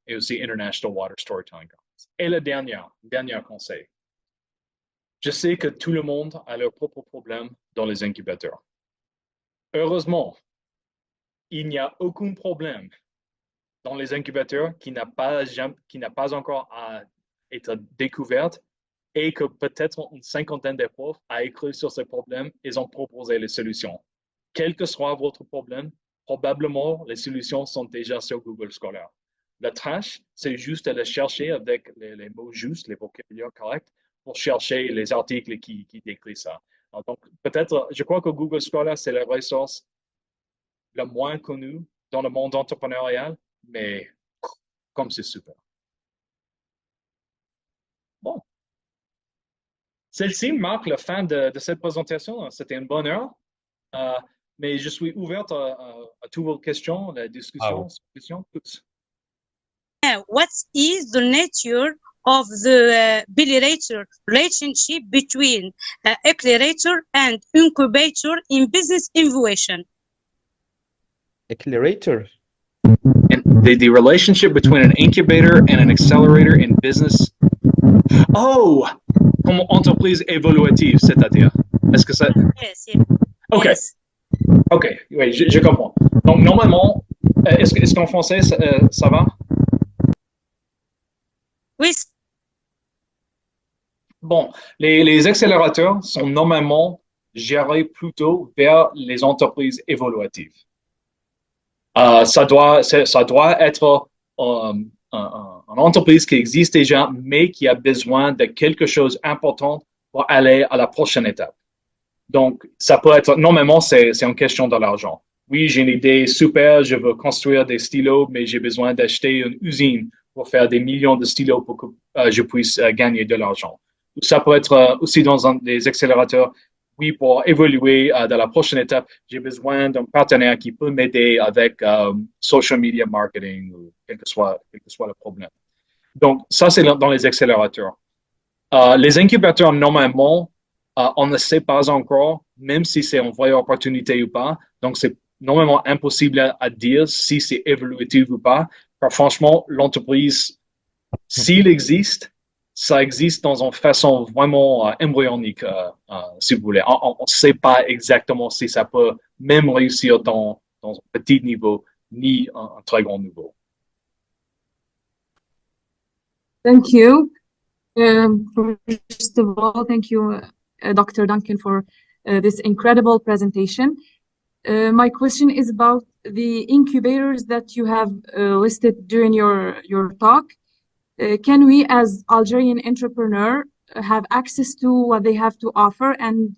et aussi International Water Storytelling Conference. Et le dernier conseil. Je sais que tout le monde a leur propre problème dans les incubateurs. Heureusement, il n'y a aucun problème dans les incubateurs qui n'a pas encore été découverte et que peut-être une cinquantaine de profs a écrit sur ces problèmes, ils ont proposé les solutions. Quel que soit votre problème, probablement les solutions sont déjà sur Google Scholar. La tâche, c'est juste de les chercher avec les mots justes, les vocabulaires corrects, pour chercher les articles qui décrivent ça. Donc, peut-être, je crois que Google Scholar, c'est la ressource la moins connue dans le monde entrepreneurial, mais comme c'est super. Bon. Celle-ci marque la fin de cette présentation. C'était une bonne heure, mais je suis ouverte à toutes vos questions, la discussion, toutes. What is the nature of the bilateral relationship between accelerator and incubator in business innovation? Accelerator. And the relationship between an incubator and an accelerator in business. Oh, comme entreprise évolutive, c'est-à-dire. Est-ce que ça. Yes, yes. OK. Yes. OK, oui, je comprends. Donc, normalement, est-ce qu'en français, ça va? Oui. Bon, les accélérateurs sont normalement gérés plutôt vers les entreprises évoluatives. Ça doit être une entreprise qui existe déjà, mais qui a besoin de quelque chose d'important pour aller à la prochaine étape. Donc, ça peut être, normalement, c'est une question de l'argent. Oui, j'ai une idée super, je veux construire des stylos, mais j'ai besoin d'acheter une usine pour faire des millions de stylos pour que je puisse gagner de l'argent. Ça peut être aussi dans des accélérateurs. Oui, pour évoluer dans la prochaine étape, j'ai besoin d'un partenaire qui peut m'aider avec social media marketing ou quel que soit le problème. Donc, ça, c'est dans les accélérateurs. Les incubateurs, normalement, on ne sait pas encore, même si c'est une vraie opportunité ou pas. Donc, c'est normalement impossible à dire si c'est évolutif ou pas. Car franchement, l'entreprise, s'il existe, ça existe dans une façon vraiment embryonique, si vous voulez. On ne sait pas exactement si ça peut même réussir dans un petit niveau, ni un très grand niveau. Thank you. First of all, thank you, Dr. Duncan, for this incredible presentation. My question is about the incubators that you have listed during your talk. Can we, as Algerian entrepreneur, have access to what they have to offer, and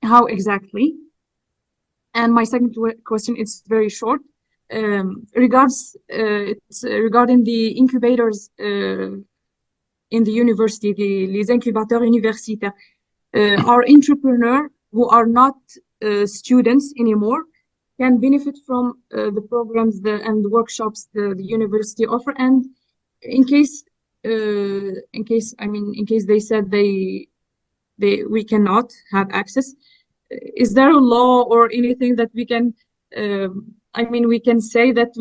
how exactly? And my second question is very short. It's regarding the incubators in the university, les incubateurs universitaires. Our entrepreneurs who are not students anymore can benefit from the programs and the workshops the university offer, and in case they said we cannot have access, is there a law or anything that we can we can say that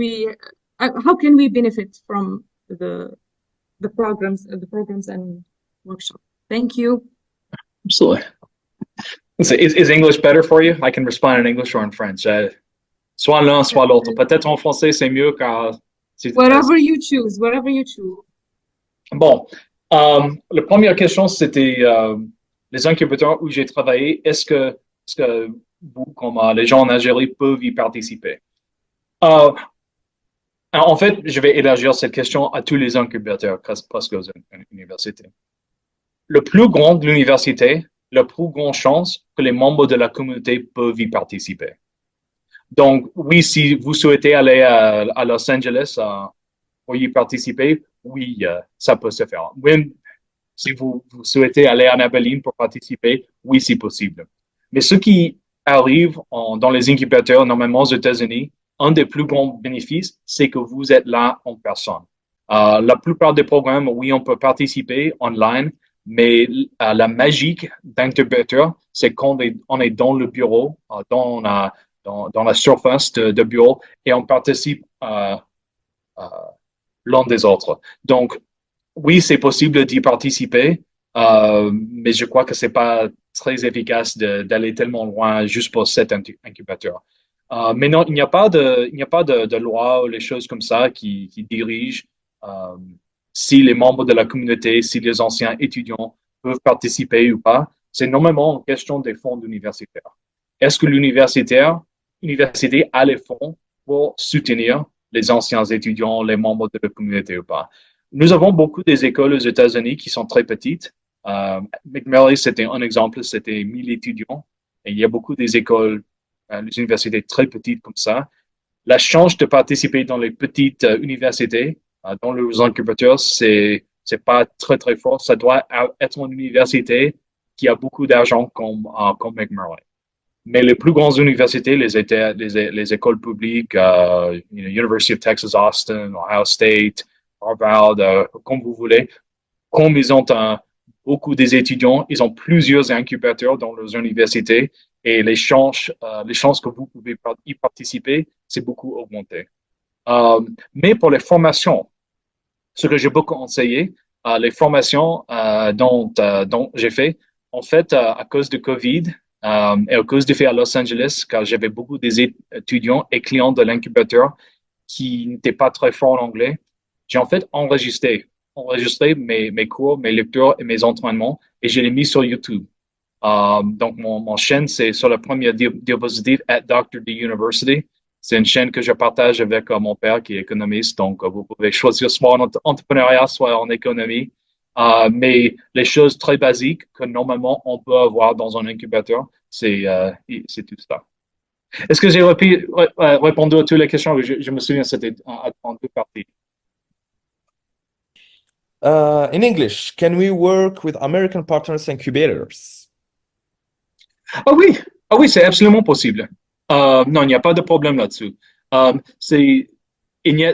how can we benefit from the programs and workshops? Thank you. Absolutely. Is English better for you? I can respond in English or in French. Soit l'un, soit l'autre. Peut-être en français, c'est mieux car... Whatever you choose. Bon. La première question, c'était les incubateurs où j'ai travaillé. Est-ce que vous, comme les gens en Algérie, peuvent y participer? En fait, je vais élargir cette question à tous les incubateurs, presque aux universités. Le plus grand de l'université, la plus grande chance que les membres de la communauté peuvent y participer. Donc, oui, si vous souhaitez aller à Los Angeles pour y participer, oui, ça peut se faire. Même Si vous souhaitez aller en Abilene pour participer, oui, c'est possible. Mais ce qui arrive dans les incubateurs, normalement aux États-Unis, un des plus grands bénéfices, c'est que vous êtes là en personne. La plupart des programmes, oui, on peut participer online, mais la magie d'incubateur, c'est quand on est dans le bureau, dans la surface de bureau, et on participe l'un des autres. Donc, oui, c'est possible d'y participer, mais je crois que c'est pas très efficace d'aller tellement loin juste pour cet incubateur. Mais non, il n'y a pas de loi ou les choses comme ça qui dirigent euh, si les membres de la communauté, si les anciens étudiants peuvent participer ou pas. C'est normalement une question des fonds universitaires. Est-ce que l'université a les fonds pour soutenir les anciens étudiants, les membres de la communauté ou pas? Nous avons beaucoup des écoles aux États-Unis qui sont très petites. McMurray, c'était un exemple, c'était 1000 étudiants. Et il y a beaucoup des écoles, des universités très petites comme ça. La chance de participer dans les petites universités, dans les incubateurs, c'est pas très, très fort. Ça doit être une université qui a beaucoup d'argent comme McMurray. Mais les plus grandes universités, les écoles publiques, University of Texas Austin, Ohio State, Harvard, comme vous voulez, comme ils ont beaucoup des étudiants, ils ont plusieurs incubateurs dans leurs universités et les chances que vous pouvez y participer, c'est beaucoup augmenté. Mais pour les formations, ce que j'ai beaucoup enseigné, les formations dont j'ai fait, en fait, à cause de COVID et à cause du fait à Los Angeles, car j'avais beaucoup des étudiants et clients de l'incubateur qui n'étaient pas très forts en anglais, j'ai en fait enregistré mes cours, mes lectures et mes entraînements et je les mis sur YouTube. Donc, mon chaîne, c'est sur la première diapositive, at Dr. D University. C'est une chaîne que je partage avec mon père qui est économiste. Donc, vous pouvez choisir soit en entrepreneuriat, soit en économie. Mais les choses très basiques que normalement on peut avoir dans un incubateur, c'est tout ça. Est-ce que j'ai répondu à toutes les questions? Je me souviens, c'était en deux parties. In English, can we work with American partners incubators? Ah oui, c'est absolument possible. Non, il n'y a pas de problème là-dessus. Il n'y a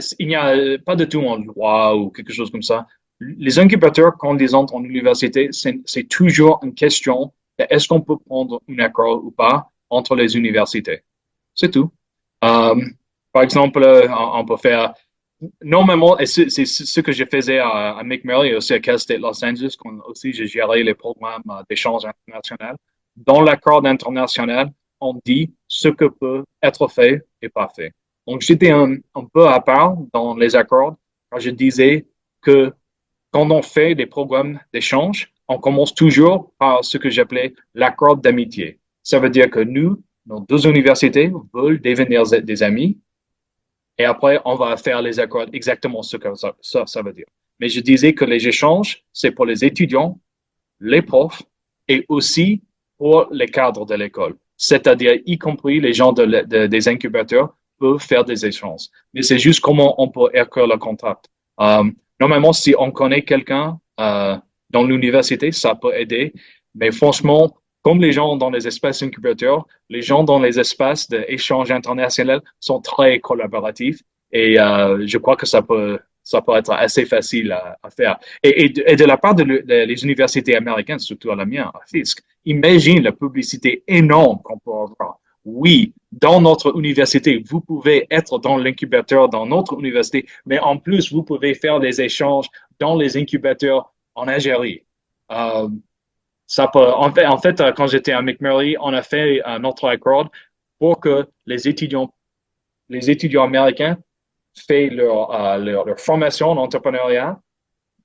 pas de tout en loi ou quelque chose comme ça. Les incubateurs, quand ils entrent en université, c'est toujours une question de est-ce qu'on peut prendre un accord ou pas entre les universités. C'est tout. Par exemple, on peut faire normalement, et c'est ce que je faisais à McMurray et aussi à Cal State Los Angeles, quand aussi j'ai géré les programmes d'échange international. Dans l'accord international, on dit ce que peut être fait et pas fait. Donc, j'étais un peu à part dans les accords quand je disais que quand on fait des programmes d'échange, on commence toujours par ce que j'appelais l'accord d'amitié. Ça veut dire que nous, nos deux universités veulent devenir des amis et après, on va faire les accords exactement ce que ça veut dire. Mais je disais que les échanges, c'est pour les étudiants, les profs et aussi pour les cadres de l'école. C'est-à-dire, y compris les gens des incubateurs peuvent faire des échanges. Mais c'est juste comment on peut écrire le contrat. Normalement, si on connaît quelqu'un dans l'université, ça peut aider. Mais franchement, comme les gens dans les espaces incubateurs, les gens dans les espaces d'échange international sont très collaboratifs et je crois que ça peut être assez facile à faire. Et de la part des universités américaines, surtout à la mienne, à Fisk, imagine la publicité énorme qu'on peut avoir. Oui, dans notre université, vous pouvez être dans l'incubateur dans notre université, mais en plus, vous pouvez faire des échanges dans les incubateurs en Algérie. En fait, quand j'étais à McMurray, on a fait notre accord pour que les étudiants américains fassent leur formation en entrepreneuriat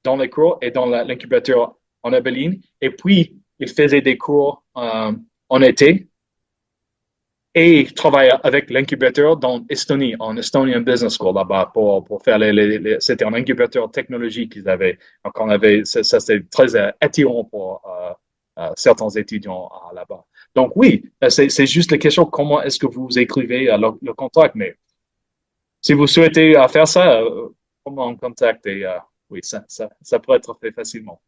dans les cours et dans l'incubateur en Abilene. Et puis, ils faisaient des cours en été et travaillaient avec l'incubateur en Estonian Business School là-bas pour faire c'était un incubateur technologique qu'ils avaient. Donc, ça c'était très attirant pour certains étudiants là-bas. Donc oui, c'est juste la question comment est-ce que vous écrivez le contrat, mais si vous souhaitez faire ça, comment on contacte et oui, ça pourrait être fait facilement.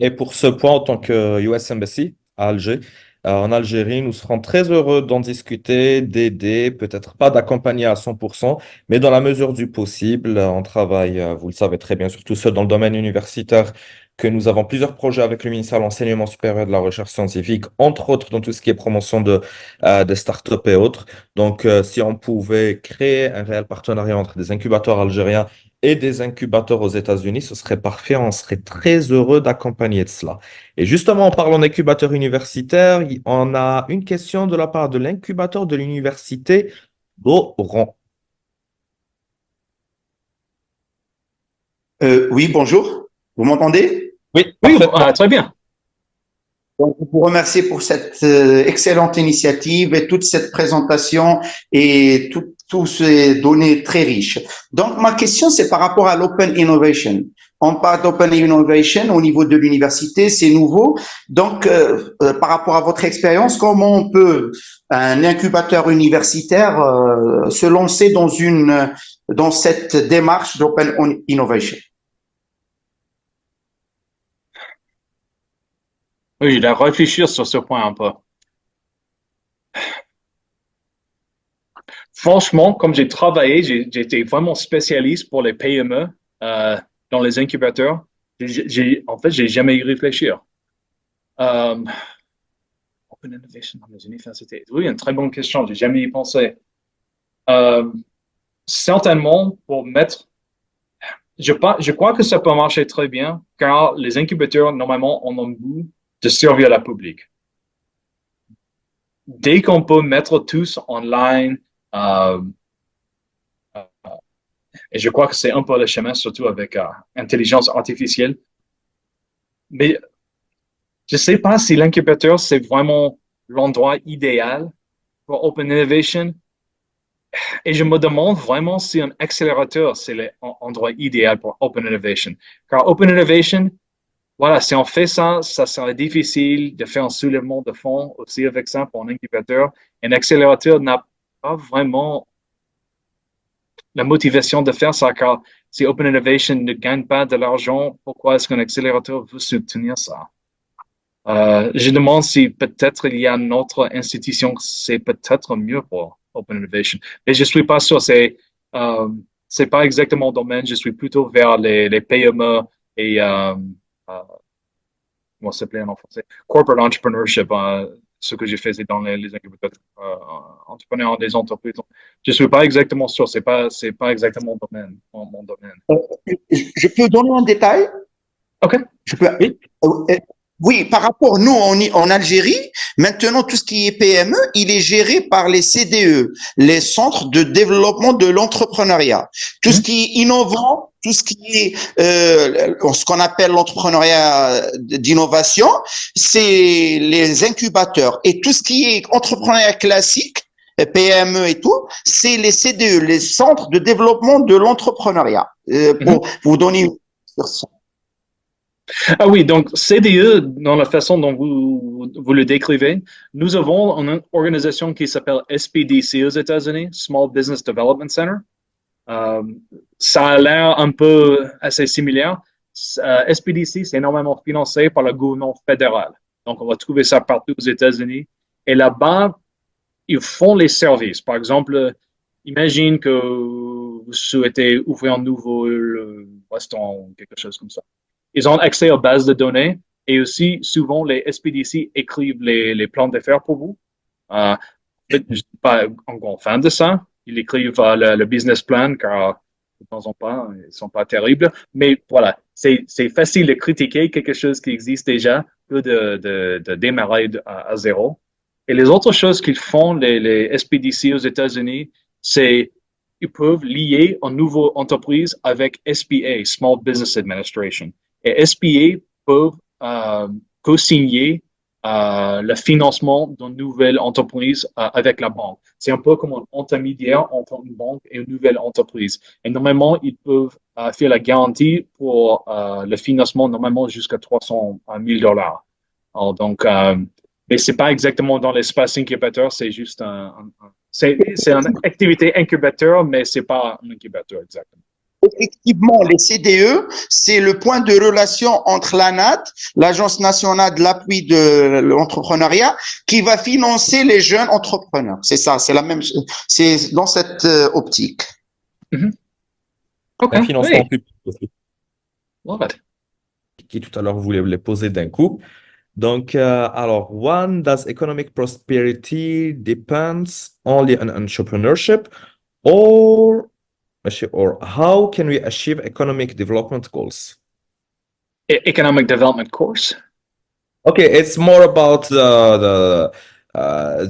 Et pour ce point, en tant que US Embassy à Alger, en Algérie, nous serons très heureux d'en discuter, d'aider, peut-être pas d'accompagner à 100%, mais dans la mesure du possible. On travaille, vous le savez très bien, surtout ceux dans le domaine universitaire, que nous avons plusieurs projets avec le ministère de l'Enseignement supérieur et de la Recherche scientifique, entre autres dans tout ce qui est promotion de startups et autres. Donc, si on pouvait créer un réel partenariat entre des incubateurs algériens et des incubateurs aux États-Unis, ce serait parfait. On serait très heureux d'accompagner de cela. Et justement, en parlant d'incubateur universitaire, on a une question de la part de l'incubateur de l'université d'Oran. Oui, bonjour. Vous m'entendez? Oui, Oui, parfaitement. très bien. Donc, je vous remercie pour cette excellente initiative et toute cette présentation et tous ces données très riches. Donc, ma question, c'est par rapport à l'Open Innovation. On parle d'Open Innovation au niveau de l'université, c'est nouveau. Donc, par rapport à votre expérience, comment on peut, un incubateur universitaire, se lancer dans cette démarche d'Open Innovation? Oui, je dois réfléchir sur ce point un peu. Franchement, comme j'ai travaillé, j'ai été vraiment spécialiste pour les PME dans les incubateurs. En fait, j'ai jamais y réfléchir. Euh, Open Innovation dans les universités. Oui, une très bonne question. J'ai jamais y pensé. Euh, Certainement, pour mettre, je crois que ça peut marcher très bien, car les incubateurs, normalement, ont un but de servir la public. Dès qu'on peut mettre tous online, euh, et je crois que c'est un peu le chemin, surtout avec intelligence artificielle. Mais je ne sais pas si l'incubateur, c'est vraiment l'endroit idéal pour Open Innovation. Et je me demande vraiment si un accélérateur, c'est l'endroit idéal pour Open Innovation. Car Open Innovation, voilà, si on fait ça, ça serait difficile de faire un soulèvement de fonds aussi avec ça pour un incubateur. Un accélérateur n'a pas vraiment la motivation de faire ça, car si Open Innovation ne gagne pas de l'argent, pourquoi est-ce qu'un accélérateur veut soutenir ça? Je demande si peut-être il y a une autre institution, c'est peut-être mieux pour Open Innovation. Mais je suis pas sûr, c'est pas exactement mon domaine, je suis plutôt vers les PME et comment ça s'appelait en français? Corporate entrepreneurship, ce que j'ai fait c'est dans les incubateurs entrepreneurs des entreprises. Je suis pas exactement sûr, c'est pas exactement mon domaine. Je peux donner un détail? OK. Je peux. Oui. Oui, par rapport, nous, en Algérie, maintenant, tout ce qui est PME, il est géré par les CDE, les centres de développement de l'entrepreneuriat. Tout ce qui est innovant, tout ce qui est ce qu'on appelle l'entrepreneuriat d'innovation, c'est les incubateurs. Et tout ce qui est entrepreneuriat classique, PME et tout, c'est les CDE, les centres de développement de l'entrepreneuriat. Pour vous donner une version. Ah oui, donc CDE, dans la façon dont vous le décrivez, nous avons une organisation qui s'appelle SBDC aux États-Unis, Small Business Development Center. Ça a l'air un peu assez similaire. SBDC, c'est énormément financé par le gouvernement fédéral. Donc, on va trouver ça partout aux États-Unis. Et là-bas, ils font les services. Par exemple, imagine que vous souhaitez ouvrir un nouveau restaurant ou quelque chose comme ça. Ils ont accès aux bases de données et aussi, souvent, les SPDC écrivent les plans d'affaires pour vous. Je ne suis pas un grand fan de ça. Ils écrivent le business plan car de temps en temps, ils ne sont pas terribles. Mais voilà, c'est facile de critiquer quelque chose qui existe déjà que de démarrer à zéro. Et les autres choses qu'ils font, les SPDC aux États-Unis, c'est ils peuvent lier une nouvelle entreprise avec SBA, Small Business Administration. Et SBA peuvent co-signer le financement d'une nouvelle entreprise avec la banque. C'est un peu comme un intermédiaire entre une banque et une nouvelle entreprise. Et normalement, ils peuvent faire la garantie pour le financement, normalement jusqu'à 300 000 $. Alors, donc, mais c'est pas exactement dans l'espace incubateur, c'est juste c'est une activité incubateur, mais c'est pas un incubateur exactement. effectivement, les CDE, c'est le point de relation entre l'ANAT, l'Agence nationale de l'appui de l'entrepreneuriat, qui va financer les jeunes entrepreneurs. C'est ça, c'est la même, c'est dans cette optique. OK, Un financement oui, public aussi, love it. qui tout à l'heure voulait les poser d'un coup. Donc, alors, one, does economic prosperity depends only on entrepreneurship, or, or how can we achieve economic development goals? Economic development course. Okay, it's more about the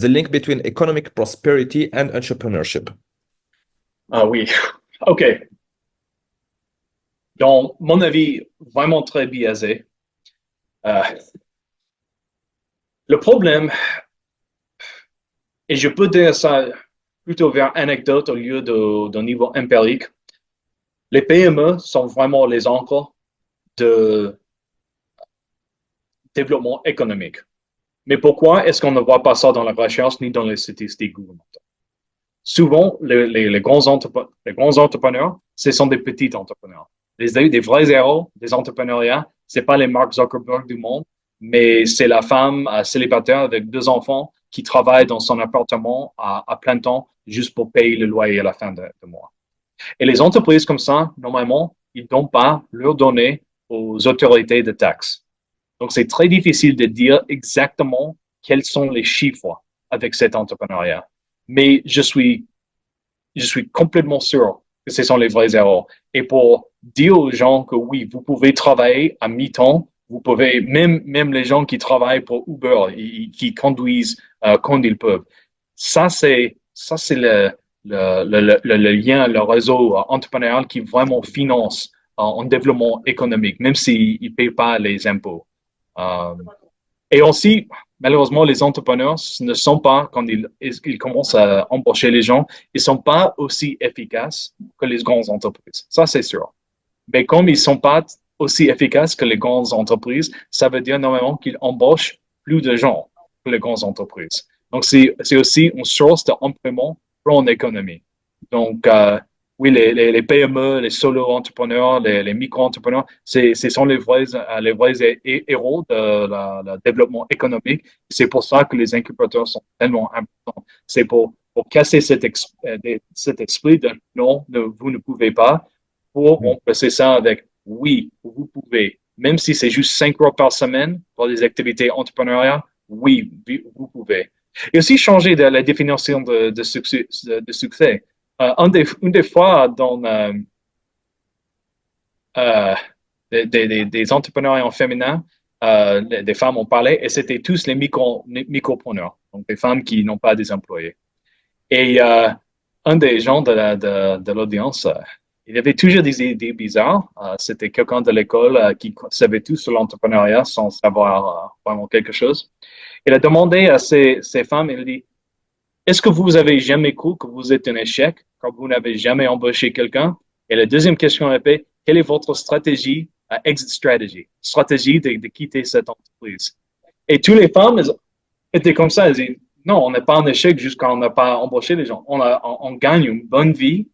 link between economic prosperity and entrepreneurship. Ah oui, OK. Donc, mon avis, vraiment très biaisé. Le problème, et je peux dire ça plutôt vers anecdote au lieu d'un niveau empirique, les PME sont vraiment les encres de développement économique. Mais pourquoi est-ce qu'on ne voit pas ça dans la recherche ni dans les statistiques gouvernementales? Souvent, les grands entrepreneurs, ce sont des petits entrepreneurs. Des vrais héros des entrepreneuriats, c'est pas les Mark Zuckerberg du monde, mais c'est la femme célibataire avec 2 enfants qui travaille dans son appartement à plein temps juste pour payer le loyer à la fin de mois. Et les entreprises comme ça, normalement, ils ne donnent pas leur données aux autorités de taxes. Donc, c'est très difficile de dire exactement quels sont les chiffres avec cet entrepreneuriat. Mais je suis complètement sûr que ce sont les vrais erreurs. Et pour dire aux gens que oui, vous pouvez travailler à mi-temps, vous pouvez, même les gens qui travaillent pour Uber, qui conduisent quand ils peuvent. Ça, c'est le lien, le réseau entrepreneurial qui vraiment finance en développement économique, même s'ils ne payent pas les impôts. Et aussi, malheureusement, les entrepreneurs ne sont pas, quand ils commencent à embaucher les gens, ils ne sont pas aussi efficaces que les grandes entreprises. Ça, c'est sûr. Mais comme ils ne sont pas aussi efficaces que les grandes entreprises, ça veut dire normalement qu'ils embauchent plus de gens que les grandes entreprises. Donc, c'est aussi une source d'employement pour l'économie. Donc, oui, les PME, les solo-entrepreneurs, les micro-entrepreneurs, ce sont les vrais héros de le développement économique. C'est pour ça que les incubateurs sont tellement importants. C'est pour casser cet esprit de non, vous ne pouvez pas, pour remplacer ça avec oui, vous pouvez. Même si c'est juste 5 heures par semaine pour des activités entrepreneuriales, oui, vous pouvez. Et aussi changer de la définition de succès. Une des fois, dans des entrepreneurs féminins, des femmes ont parlé et c'était tous les micropreneurs, donc des femmes qui n'ont pas des employés. Et un des gens de l'audience, il avait toujours des idées bizarres. C'était quelqu'un de l'école qui savait tout sur l'entrepreneuriat sans savoir vraiment quelque chose. Il a demandé à ces femmes, il a dit, est-ce que vous avez jamais cru que vous êtes un échec quand vous n'avez jamais embauché quelqu'un? Et la deuxième question est, quelle est votre stratégie, exit strategy, stratégie de quitter cette entreprise? Et toutes les femmes étaient comme ça, elles disaient, non, on n'est pas en échec jusqu'à on n'a pas embauché les gens. On gagne une bonne vie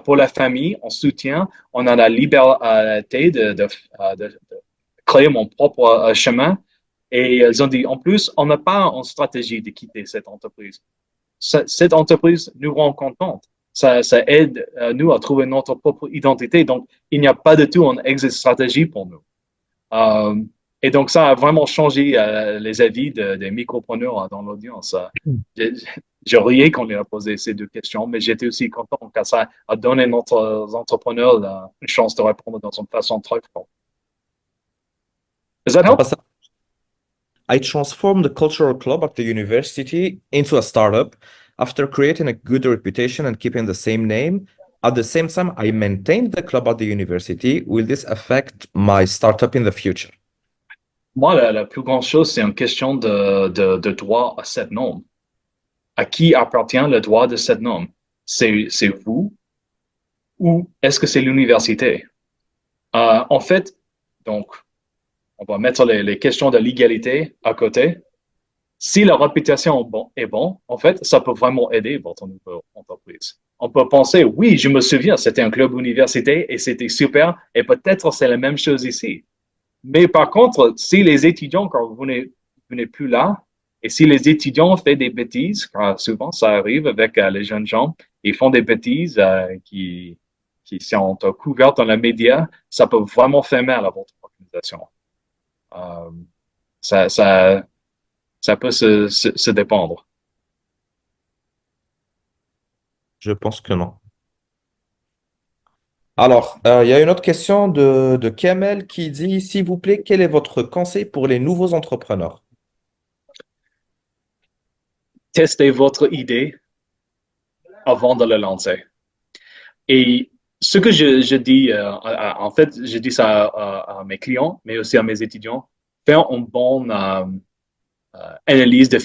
pour la famille, on soutient, on a la liberté de créer mon propre chemin. Et elles ont dit, en plus, on n'a pas une stratégie de quitter cette entreprise. Cette entreprise nous rend contente. Ça aide nous à trouver notre propre identité. Donc, il n'y a pas du tout une exit stratégie pour nous. Et donc, ça a vraiment changé les avis des micropreneurs dans l'audience. Je riais quand il a posé ces 2 questions, mais j'étais aussi content car ça a donné à notre entrepreneur une chance de répondre dans une façon très forte. Does that help? I transformed the cultural club at the university into a startup after creating a good reputation and keeping the same name. At the same time, I maintained the club at the university. Will this affect my startup in the future? Moi, la plus grande chose, c'est une question de droit à cette norme. À qui appartient le droit de cette norme? C'est vous ou est-ce que c'est l'université? En fait, donc, on va mettre les questions de légalité à côté. Si la réputation est bon, en fait, ça peut vraiment aider votre nouvelle entreprise. On peut penser, oui, je me souviens, c'était un club universitaire et c'était super, et peut-être c'est la même chose ici. Mais par contre, si les étudiants, quand vous venez plus là, et si les étudiants font des bêtises, car souvent ça arrive avec les jeunes gens, ils font des bêtises qui sont couvertes dans les médias, ça peut vraiment faire mal à votre organisation. Euh, ça, ça, ça peut se dépendre. Je pense que non. Alors, il y a une autre question de Kamel qui dit, s'il vous plaît, quel est votre conseil pour les nouveaux entrepreneurs? Testez votre idée avant de la lancer. Et ce que je dis, en fait, je dis ça à mes clients, mais aussi à mes étudiants, faire une bonne analyse de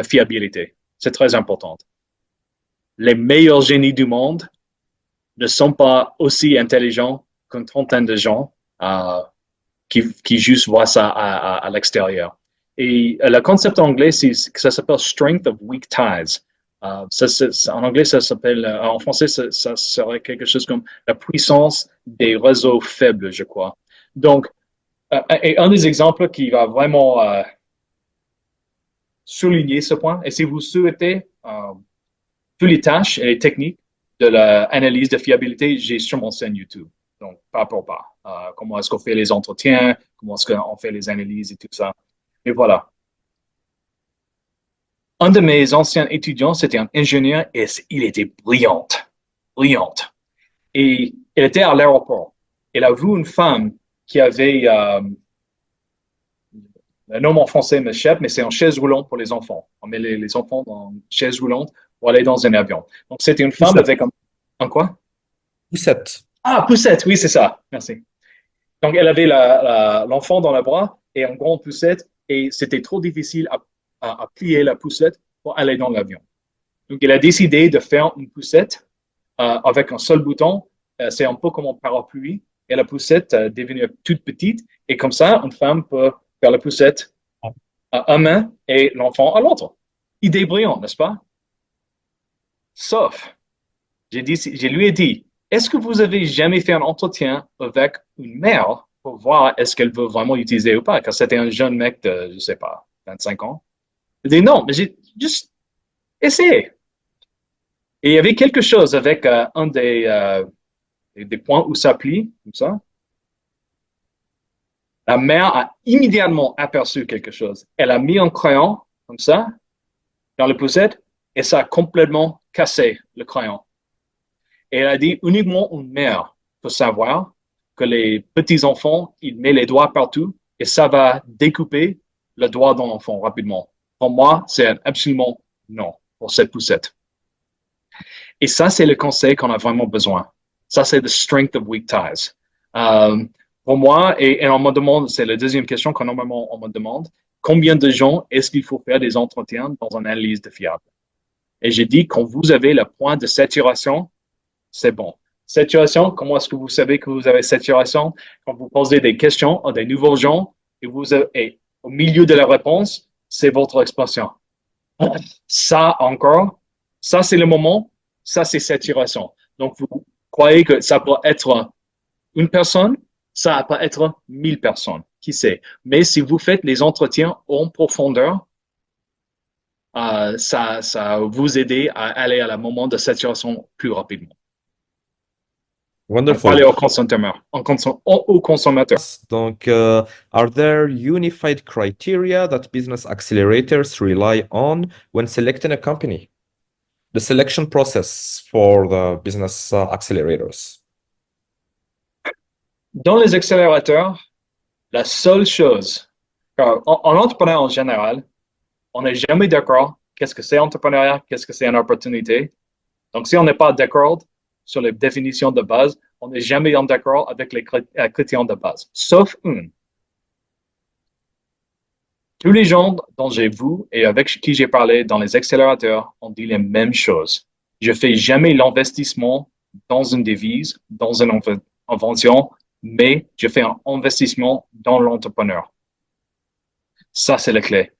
fiabilité. C'est très important. Les meilleurs génies du monde ne sont pas aussi intelligents qu'une trentaine de gens qui juste voient ça à l'extérieur. Et le concept anglais, ça s'appelle Strength of Weak Ties. En anglais, ça s'appelle, en français, ça serait quelque chose comme la puissance des réseaux faibles, je crois. Donc, et un des exemples qui va vraiment souligner ce point, et si vous souhaitez toutes les tâches et les techniques de l'analyse de fiabilité, j'ai sur mon chaîne YouTube. Donc, pas pour pas. Comment est-ce qu'on fait les entretiens, comment est-ce qu'on fait les analyses et tout ça. Et voilà. Un de mes anciens étudiants, c'était un ingénieur et il était brillante. Et il était à l'aéroport. Il a vu une femme qui avait, le nom en français m'échappe, mais c'est en chaise roulante pour les enfants. On met les enfants dans une chaise roulante pour aller dans un avion. Donc, c'était une femme Poussette. avec un quoi? Poussette. Ah, poussette, oui, c'est ça. Merci. Donc, elle avait l'enfant dans les bras et une grande poussette et c'était trop difficile à plier la poussette pour aller dans l'avion. Donc, elle a décidé de faire une poussette avec un seul bouton. C'est un peu comme un parapluie et la poussette est devenue toute petite et comme ça, une femme peut faire la poussette à une main et l'enfant à l'autre. Idée brillante, n'est-ce pas? Sauf, je lui ai dit, est-ce que vous avez jamais fait un entretien avec une mère pour voir est-ce qu'elle veut vraiment l'utiliser ou pas? Car c'était un jeune mec de, je sais pas, 25 ans. Il dit non, mais j'ai juste essayé. Et il y avait quelque chose avec un des points où ça plie, comme ça. La mère a immédiatement aperçu quelque chose. Elle a mis un crayon, comme ça, dans la poussette, et ça a complètement cassé le crayon. Et elle a dit uniquement une mère peut savoir que les petits-enfants, ils mettent les doigts partout et ça va découper le doigt d'un enfant rapidement. Pour moi, c'est absolument non pour cette poussette. Et ça, c'est le conseil qu'on a vraiment besoin. Ça, c'est the strength of weak ties. Pour moi, et on me demande, c'est la deuxième question que normalement on me demande, combien de gens est-ce qu'il faut faire des entretiens dans une analyse de fiable? Et j'ai dit, quand vous avez le point de saturation, c'est bon. Saturation, comment est-ce que vous savez que vous avez saturation? Quand vous posez des questions à des nouveaux gens et au milieu de la réponse, c'est votre expression. Ça encore, ça c'est le moment, ça c'est saturation. Donc vous croyez que ça peut être une personne, ça peut être 1000 personnes, qui sait. Mais si vous faites les entretiens en profondeur, ça va vous aider à aller à la moment de saturation plus rapidement. Wonderful. Parler au consommateur. Donc, are there unified criteria that business accelerators rely on when selecting a company? The selection process for the business accelerators. Dans les accélérateurs, la seule chose, en entrepreneur en général, on n'est jamais d'accord qu'est-ce que c'est entrepreneuriat, qu'est-ce que c'est une opportunité. Donc, si on n'est pas d'accord sur les définitions de base, on n'est jamais d'accord avec les critères de base, sauf une. Tous les gens dont j'ai vu et avec qui j'ai parlé dans les accélérateurs ont dit les mêmes choses. Je fais jamais l'investissement dans une devise, dans une invention, mais je fais un investissement dans l'entrepreneur. Ça, c'est la clé.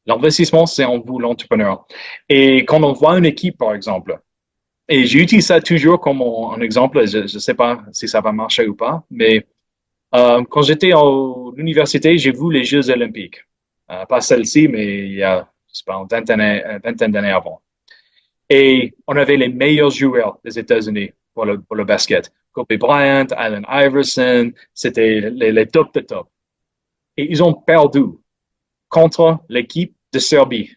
L'investissement, c'est en vous, l'entrepreneur. Et quand on voit une équipe, par exemple, Et j'utilise ça toujours comme un exemple. Je ne sais pas si ça va marcher ou pas, mais quand j'étais à l'université, j'ai vu les Jeux olympiques. Pas celle-ci, mais il y a, je sais pas, une vingtaine d'années avant. Et on avait les meilleurs joueurs des États-Unis pour le basket. Kobe Bryant, Allen Iverson, c'était les top de top. Et ils ont perdu contre l'équipe de Serbie.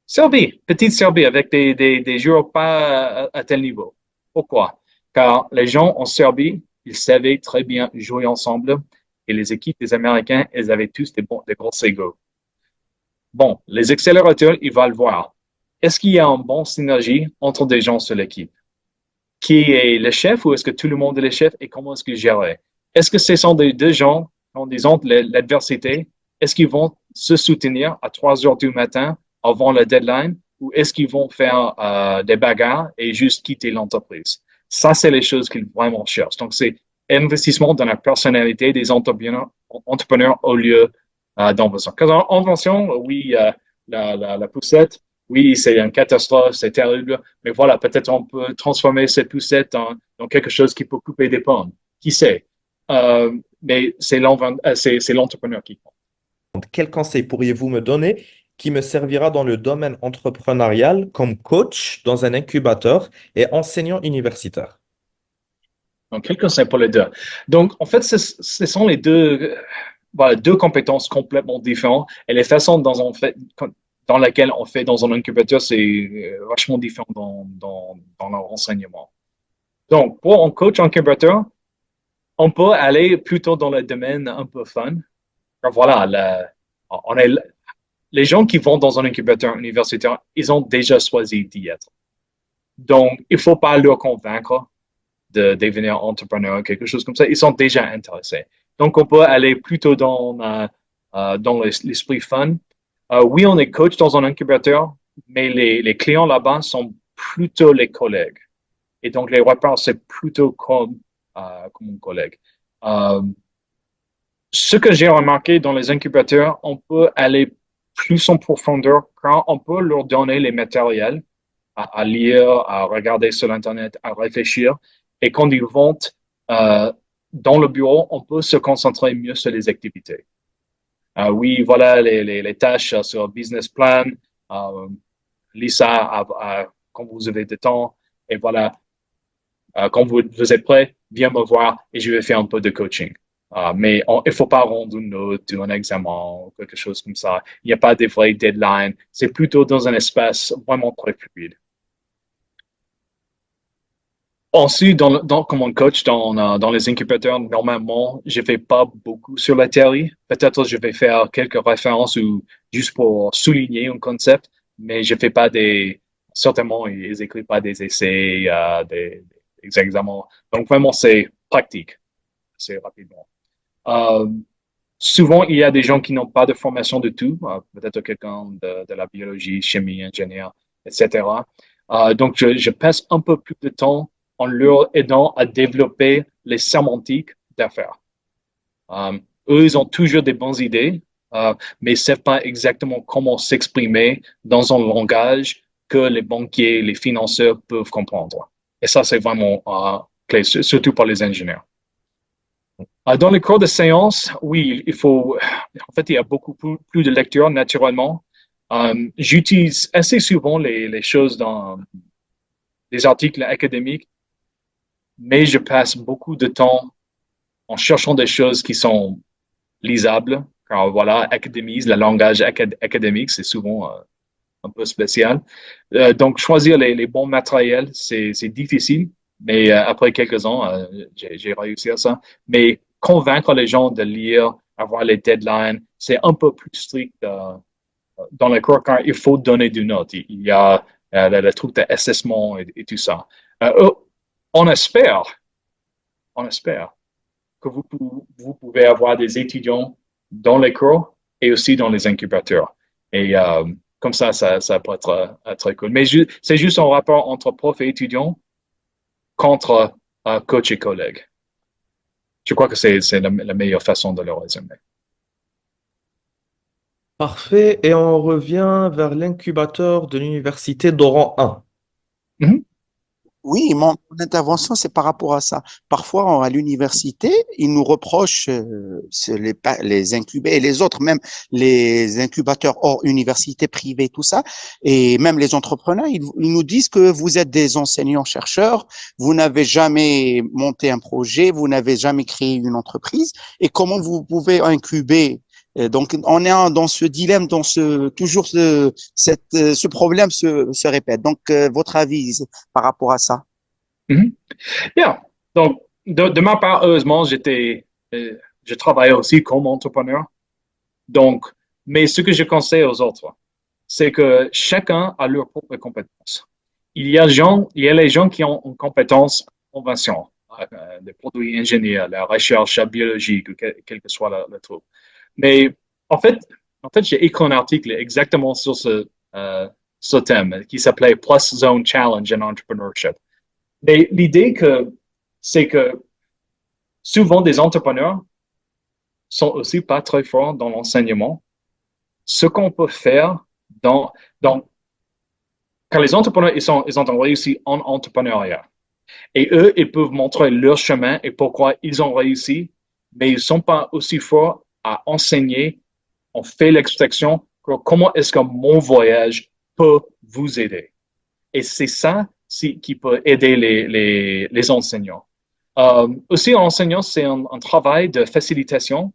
Serbie, petite Serbie, avec des joueurs pas à tel niveau. Pourquoi? Car les gens en Serbie, ils savaient très bien jouer ensemble et les équipes des Américains, elles avaient tous des gros égos. Bon, les accélérateurs, ils vont le voir. Est-ce qu'il y a une bonne synergie entre des gens sur l'équipe? Qui est le chef ou est-ce que tout le monde est le chef et comment est-ce qu'ils gèrent? Est-ce que ce sont des deux gens, en disant l'adversité, est-ce qu'ils vont se soutenir à 3 heures du matin avant le deadline ou est-ce qu'ils vont faire des bagarres et juste quitter l'entreprise? Ça, c'est les choses qu'ils vraiment cherchent. Donc, c'est investissement dans la personnalité des entrepreneurs au lieu d'invention. Car en invention, oui, la poussette, oui, c'est une catastrophe, c'est terrible, mais voilà, peut-être on peut transformer cette poussette en quelque chose qui peut couper des pommes. Qui sait? Mais c'est l'entrepreneur qui compte. Quel conseil pourriez-vous me donner qui me servira dans le domaine entrepreneurial comme coach dans un incubateur et enseignant universitaire? Donc, quel conseil pour les deux? Donc, en fait, ce sont les deux, voilà, deux compétences complètement différentes et les façons dans laquelle on fait dans un incubateur, c'est vachement différent dans leur enseignement. Donc, pour un coach incubateur, on peut aller plutôt dans le domaine un peu fun. Alors, voilà, on est, les gens qui vont dans un incubateur universitaire, ils ont déjà choisi d'y être. Donc, il ne faut pas leur convaincre de devenir entrepreneur, quelque chose comme ça. Ils sont déjà intéressés. Donc, on peut aller plutôt dans l'esprit fun. Oui, on est coach dans un incubateur, mais les clients là-bas sont plutôt les collègues. Et donc, les repas, c'est plutôt comme un collègue. Ce que j'ai remarqué dans les incubateurs, on peut aller plus en profondeur quand on peut leur donner les matériels à lire, à regarder sur Internet, à réfléchir. Et quand ils vont dans le bureau, on peut se concentrer mieux sur les activités. Oui, voilà les tâches sur business plan. Lisa, quand vous avez du temps. Et voilà, quand vous êtes prêt, viens me voir et je vais faire un peu de coaching. Mais il ne faut pas rendre une note ou un examen ou quelque chose comme ça. Il n'y a pas de vraies deadlines. C'est plutôt dans un espace vraiment très fluide. Ensuite, comme un coach dans les incubateurs, normalement, je ne fais pas beaucoup sur la théorie. Peut-être je vais faire quelques références ou juste pour souligner un concept, mais je ne fais pas certainement, ils n'écrivent pas des essais, des examens. Donc, vraiment, c'est pratique, c'est rapidement. Souvent, il y a des gens qui n'ont pas de formation de tout, peut-être quelqu'un de la biologie, chimie, ingénieur, etc. Donc, je passe un peu plus de temps en leur aidant à développer les sémantiques d'affaires. Eux, ils ont toujours des bonnes idées, mais ils ne savent pas exactement comment s'exprimer dans un langage que les banquiers, les financeurs peuvent comprendre. Et ça, c'est vraiment clé, surtout pour les ingénieurs. Dans les cours de séance, oui, en fait, il y a beaucoup plus de lecture naturellement. J'utilise assez souvent les choses dans des articles académiques, mais je passe beaucoup de temps en cherchant des choses qui sont lisables. Car voilà, le langage académique, c'est souvent un peu spécial. Donc, choisir les bons matériels, c'est difficile, mais après quelques ans, j'ai réussi à ça. Mais convaincre les gens de lire, avoir les deadlines, c'est un peu plus strict dans les cours car il faut donner des notes. Il y a le truc d'assessment et tout ça. On espère que vous pouvez avoir des étudiants dans les cours et aussi dans les incubateurs. Et comme ça peut être très cool. Mais c'est juste un rapport entre prof et étudiant contre coach et collègue. Je crois que c'est la meilleure façon de le résumer. Parfait. Et on revient vers l'incubateur de l'université d'Oran 1. Mhm. Oui, mon intervention, c'est par rapport à ça. Parfois, à l'université, ils nous reprochent les incubés et les autres, même les incubateurs hors université privée, tout ça, et même les entrepreneurs, ils nous disent que vous êtes des enseignants-chercheurs, vous n'avez jamais monté un projet, vous n'avez jamais créé une entreprise, et comment vous pouvez incuber? Donc, on est dans ce dilemme, toujours ce problème se répète. Donc, votre avis par rapport à ça? Mhm. Yeah. Donc, de ma part, heureusement, je travaillais aussi comme entrepreneur. Donc, mais ce que je conseille aux autres, c'est que chacun a leurs propres compétences. Il y a les gens qui ont une compétence convention, des produits ingénieurs, la recherche biologique, ou quel que soit le truc. Mais en fait, j'ai écrit un article exactement sur ce thème qui s'appelait Plus Zone Challenge in Entrepreneurship. Mais c'est que souvent des entrepreneurs sont aussi pas très forts dans l'enseignement. Ce qu'on peut faire dans, dans quand les entrepreneurs ils ont réussi en entrepreneuriat et eux ils peuvent montrer leur chemin et pourquoi ils ont réussi, mais ils sont pas aussi forts à enseigner. On fait l'extraction. Comment est-ce que mon voyage peut vous aider? Et c'est ça qui peut aider les enseignants. Aussi, l'enseignant, c'est un travail de facilitation.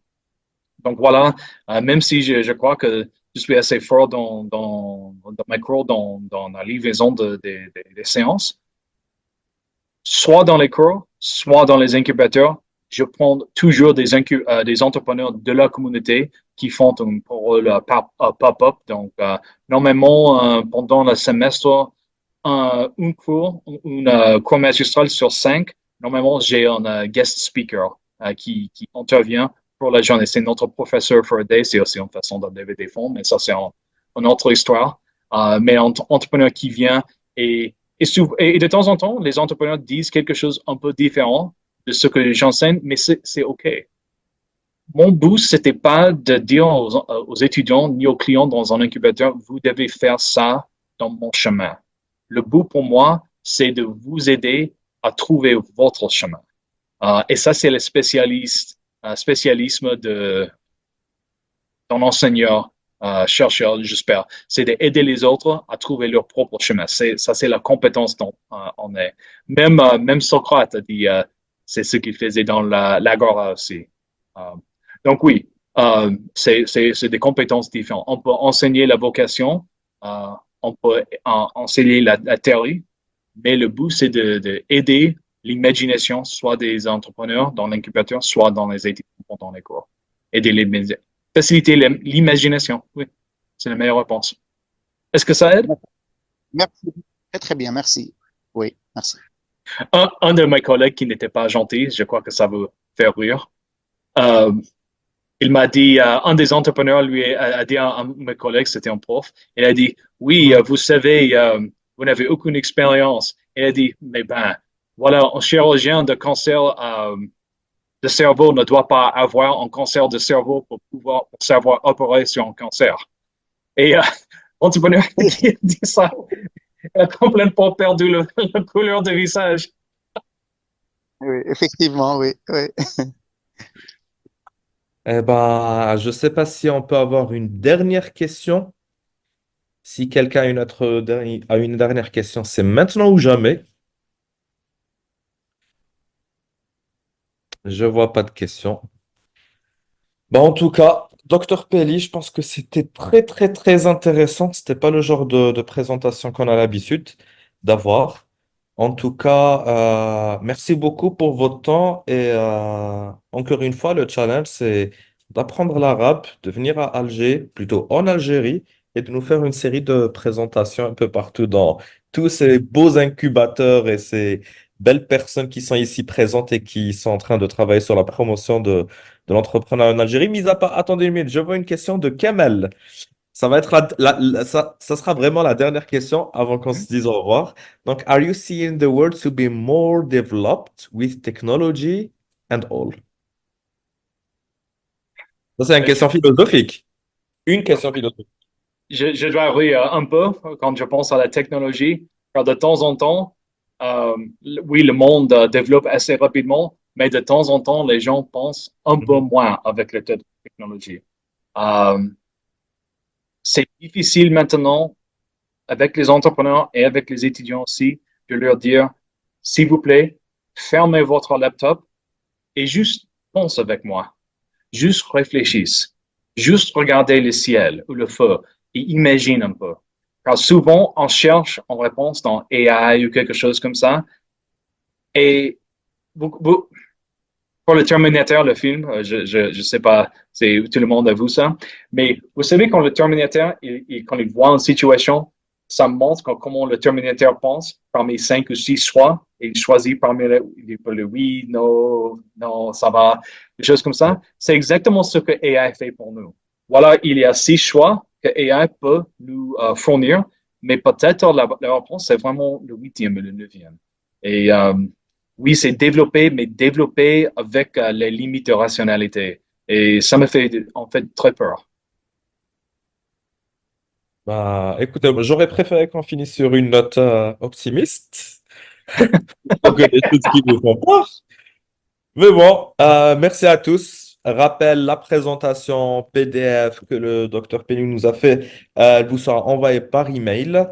Donc voilà, même si je crois que je suis assez fort dans mes cours, dans la livraison des séances, soit dans les cours, soit dans les incubateurs, je prends toujours des entrepreneurs de la communauté qui font un rôle pop-up. Donc, normalement, pendant le semestre, un cours magistral sur 5, normalement, j'ai un guest speaker qui intervient pour la journée. C'est notre professeur for a day, c'est aussi une façon de lever des fonds, mais ça, c'est une autre histoire. Mais un entrepreneur qui vient et de temps en temps, les entrepreneurs disent quelque chose un peu différent de ce que j'enseigne, mais c'est OK. Mon but, c'était pas de dire aux étudiants ni aux clients dans un incubateur, vous devez faire ça dans mon chemin. Le but pour moi, c'est de vous aider à trouver votre chemin. Et ça, c'est le spécialisme d'un enseignant, chercheur, j'espère. C'est d'aider les autres à trouver leur propre chemin. Ça, c'est la compétence dont on est. Même Socrate a dit, c'est ce qu'il faisait dans l'agora aussi. Donc oui, c'est des compétences différentes. On peut enseigner la vocation, on peut enseigner la théorie, mais le but, c'est d'aider l'imagination, soit des entrepreneurs dans l'incubateur, soit dans les études dans les cours. Faciliter l'imagination, oui, c'est la meilleure réponse. Est-ce que ça aide? Merci. Très, très bien, merci. Oui, merci. Un de mes collègues qui n'était pas gentil, je crois que ça vous faire rire, il m'a dit, un des entrepreneurs lui a dit à un de mes collègues, c'était un prof, il a dit, oui, vous savez, vous n'avez aucune expérience. Il a dit, mais ben, voilà, un chirurgien de cancer de cerveau ne doit pas avoir un cancer de cerveau pour savoir opérer sur un cancer. Et l'entrepreneur qui a dit ça, il a complètement perdu la couleur de visage. Oui, effectivement, oui, oui. Eh ben, je ne sais pas si on peut avoir une dernière question. Si quelqu'un a une dernière question, c'est maintenant ou jamais. Je vois pas de questions. Bah, en tout cas, Docteur Pelli, je pense que c'était très, très, très intéressant. C'était pas le genre de présentation qu'on a l'habitude d'avoir. En tout cas, merci beaucoup pour votre temps et encore une fois, le challenge, c'est d'apprendre l'arabe, de venir à Alger, plutôt en Algérie, et de nous faire une série de présentations un peu partout dans tous ces beaux incubateurs et ces belles personnes qui sont ici présentes et qui sont en train de travailler sur la promotion de l'entrepreneuriat en Algérie. Mis à part, attendez une minute, je vois une question de Kamel. Ça va être ça sera vraiment la dernière question avant qu'on se dise au revoir. Donc, are you seeing the world to be more developed with technology and all? Ça, c'est une question philosophique. Une question philosophique. Je dois rire un peu quand je pense à la technologie, car de temps en temps, oui, le monde développe assez rapidement, mais de temps en temps, les gens pensent un peu moins avec la technologie. C'est difficile maintenant avec les entrepreneurs et avec les étudiants aussi de leur dire, s'il vous plaît, fermez votre laptop et juste pense avec moi. Juste réfléchisse. Juste regardez le ciel ou le feu et imagine un peu. Car souvent, on cherche en réponse dans AI ou quelque chose comme ça. Et pour le Terminator, le film, je sais pas, c'est tout le monde a vu ça, mais vous savez quand le Terminator, quand il voit une situation, ça montre comment le Terminator pense parmi 5 ou 6 choix, et il choisit parmi le oui, non, non, ça va, des choses comme ça. C'est exactement ce que AI fait pour nous. Voilà, il y a 6 choix que AI peut nous fournir, mais peut-être la réponse, c'est vraiment le 8e ou le 9e. Et oui, c'est développé, mais développé avec les limites de rationalité. Et ça me fait en fait très peur. Bah, écoutez, j'aurais préféré qu'on finisse sur une note optimiste, plutôt que des choses qui nous font peur. Mais bon, merci à tous. Rappel, la présentation PDF que le docteur Penny nous a fait, elle vous sera envoyée par email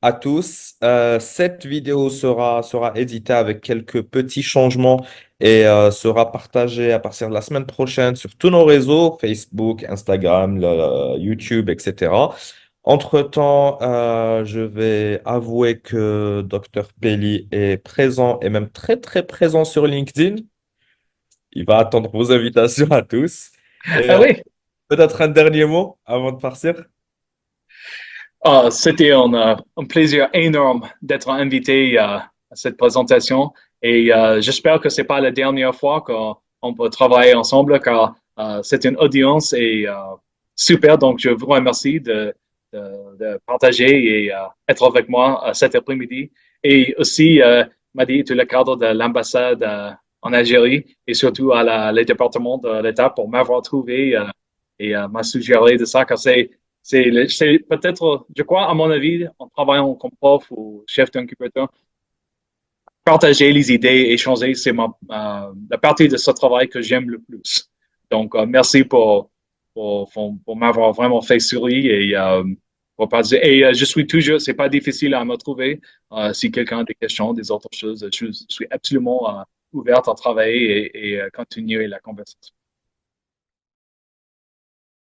à tous. Cette vidéo sera éditée avec quelques petits changements et sera partagée à partir de la semaine prochaine sur tous nos réseaux, Facebook, Instagram, YouTube, etc. Entre-temps, je vais avouer que Dr. Pelli est présent et même très très présent sur LinkedIn. Il va attendre vos invitations à tous. Et Ah oui, peut-être un dernier mot avant de partir. c'était un plaisir énorme d'être invité à cette présentation et j'espère que c'est pas la dernière fois qu'on peut travailler ensemble car c'est une audience et super. Donc, je vous remercie de partager et être avec moi cet après-midi. Et aussi, m'a dit, tu es le cadre de l'ambassade en Algérie et surtout les départements de l'État pour m'avoir trouvé et m'a suggéré de ça car c'est peut-être, je crois, à mon avis, en travaillant comme prof ou chef d'incubateur, partager les idées, échanger, c'est la partie de ce travail que j'aime le plus. Donc, merci pour m'avoir vraiment fait sourire et pour partager. Et je suis toujours, c'est pas difficile à me trouver. Si quelqu'un a des questions, des autres choses, je suis absolument ouverte à travailler et continuer la conversation.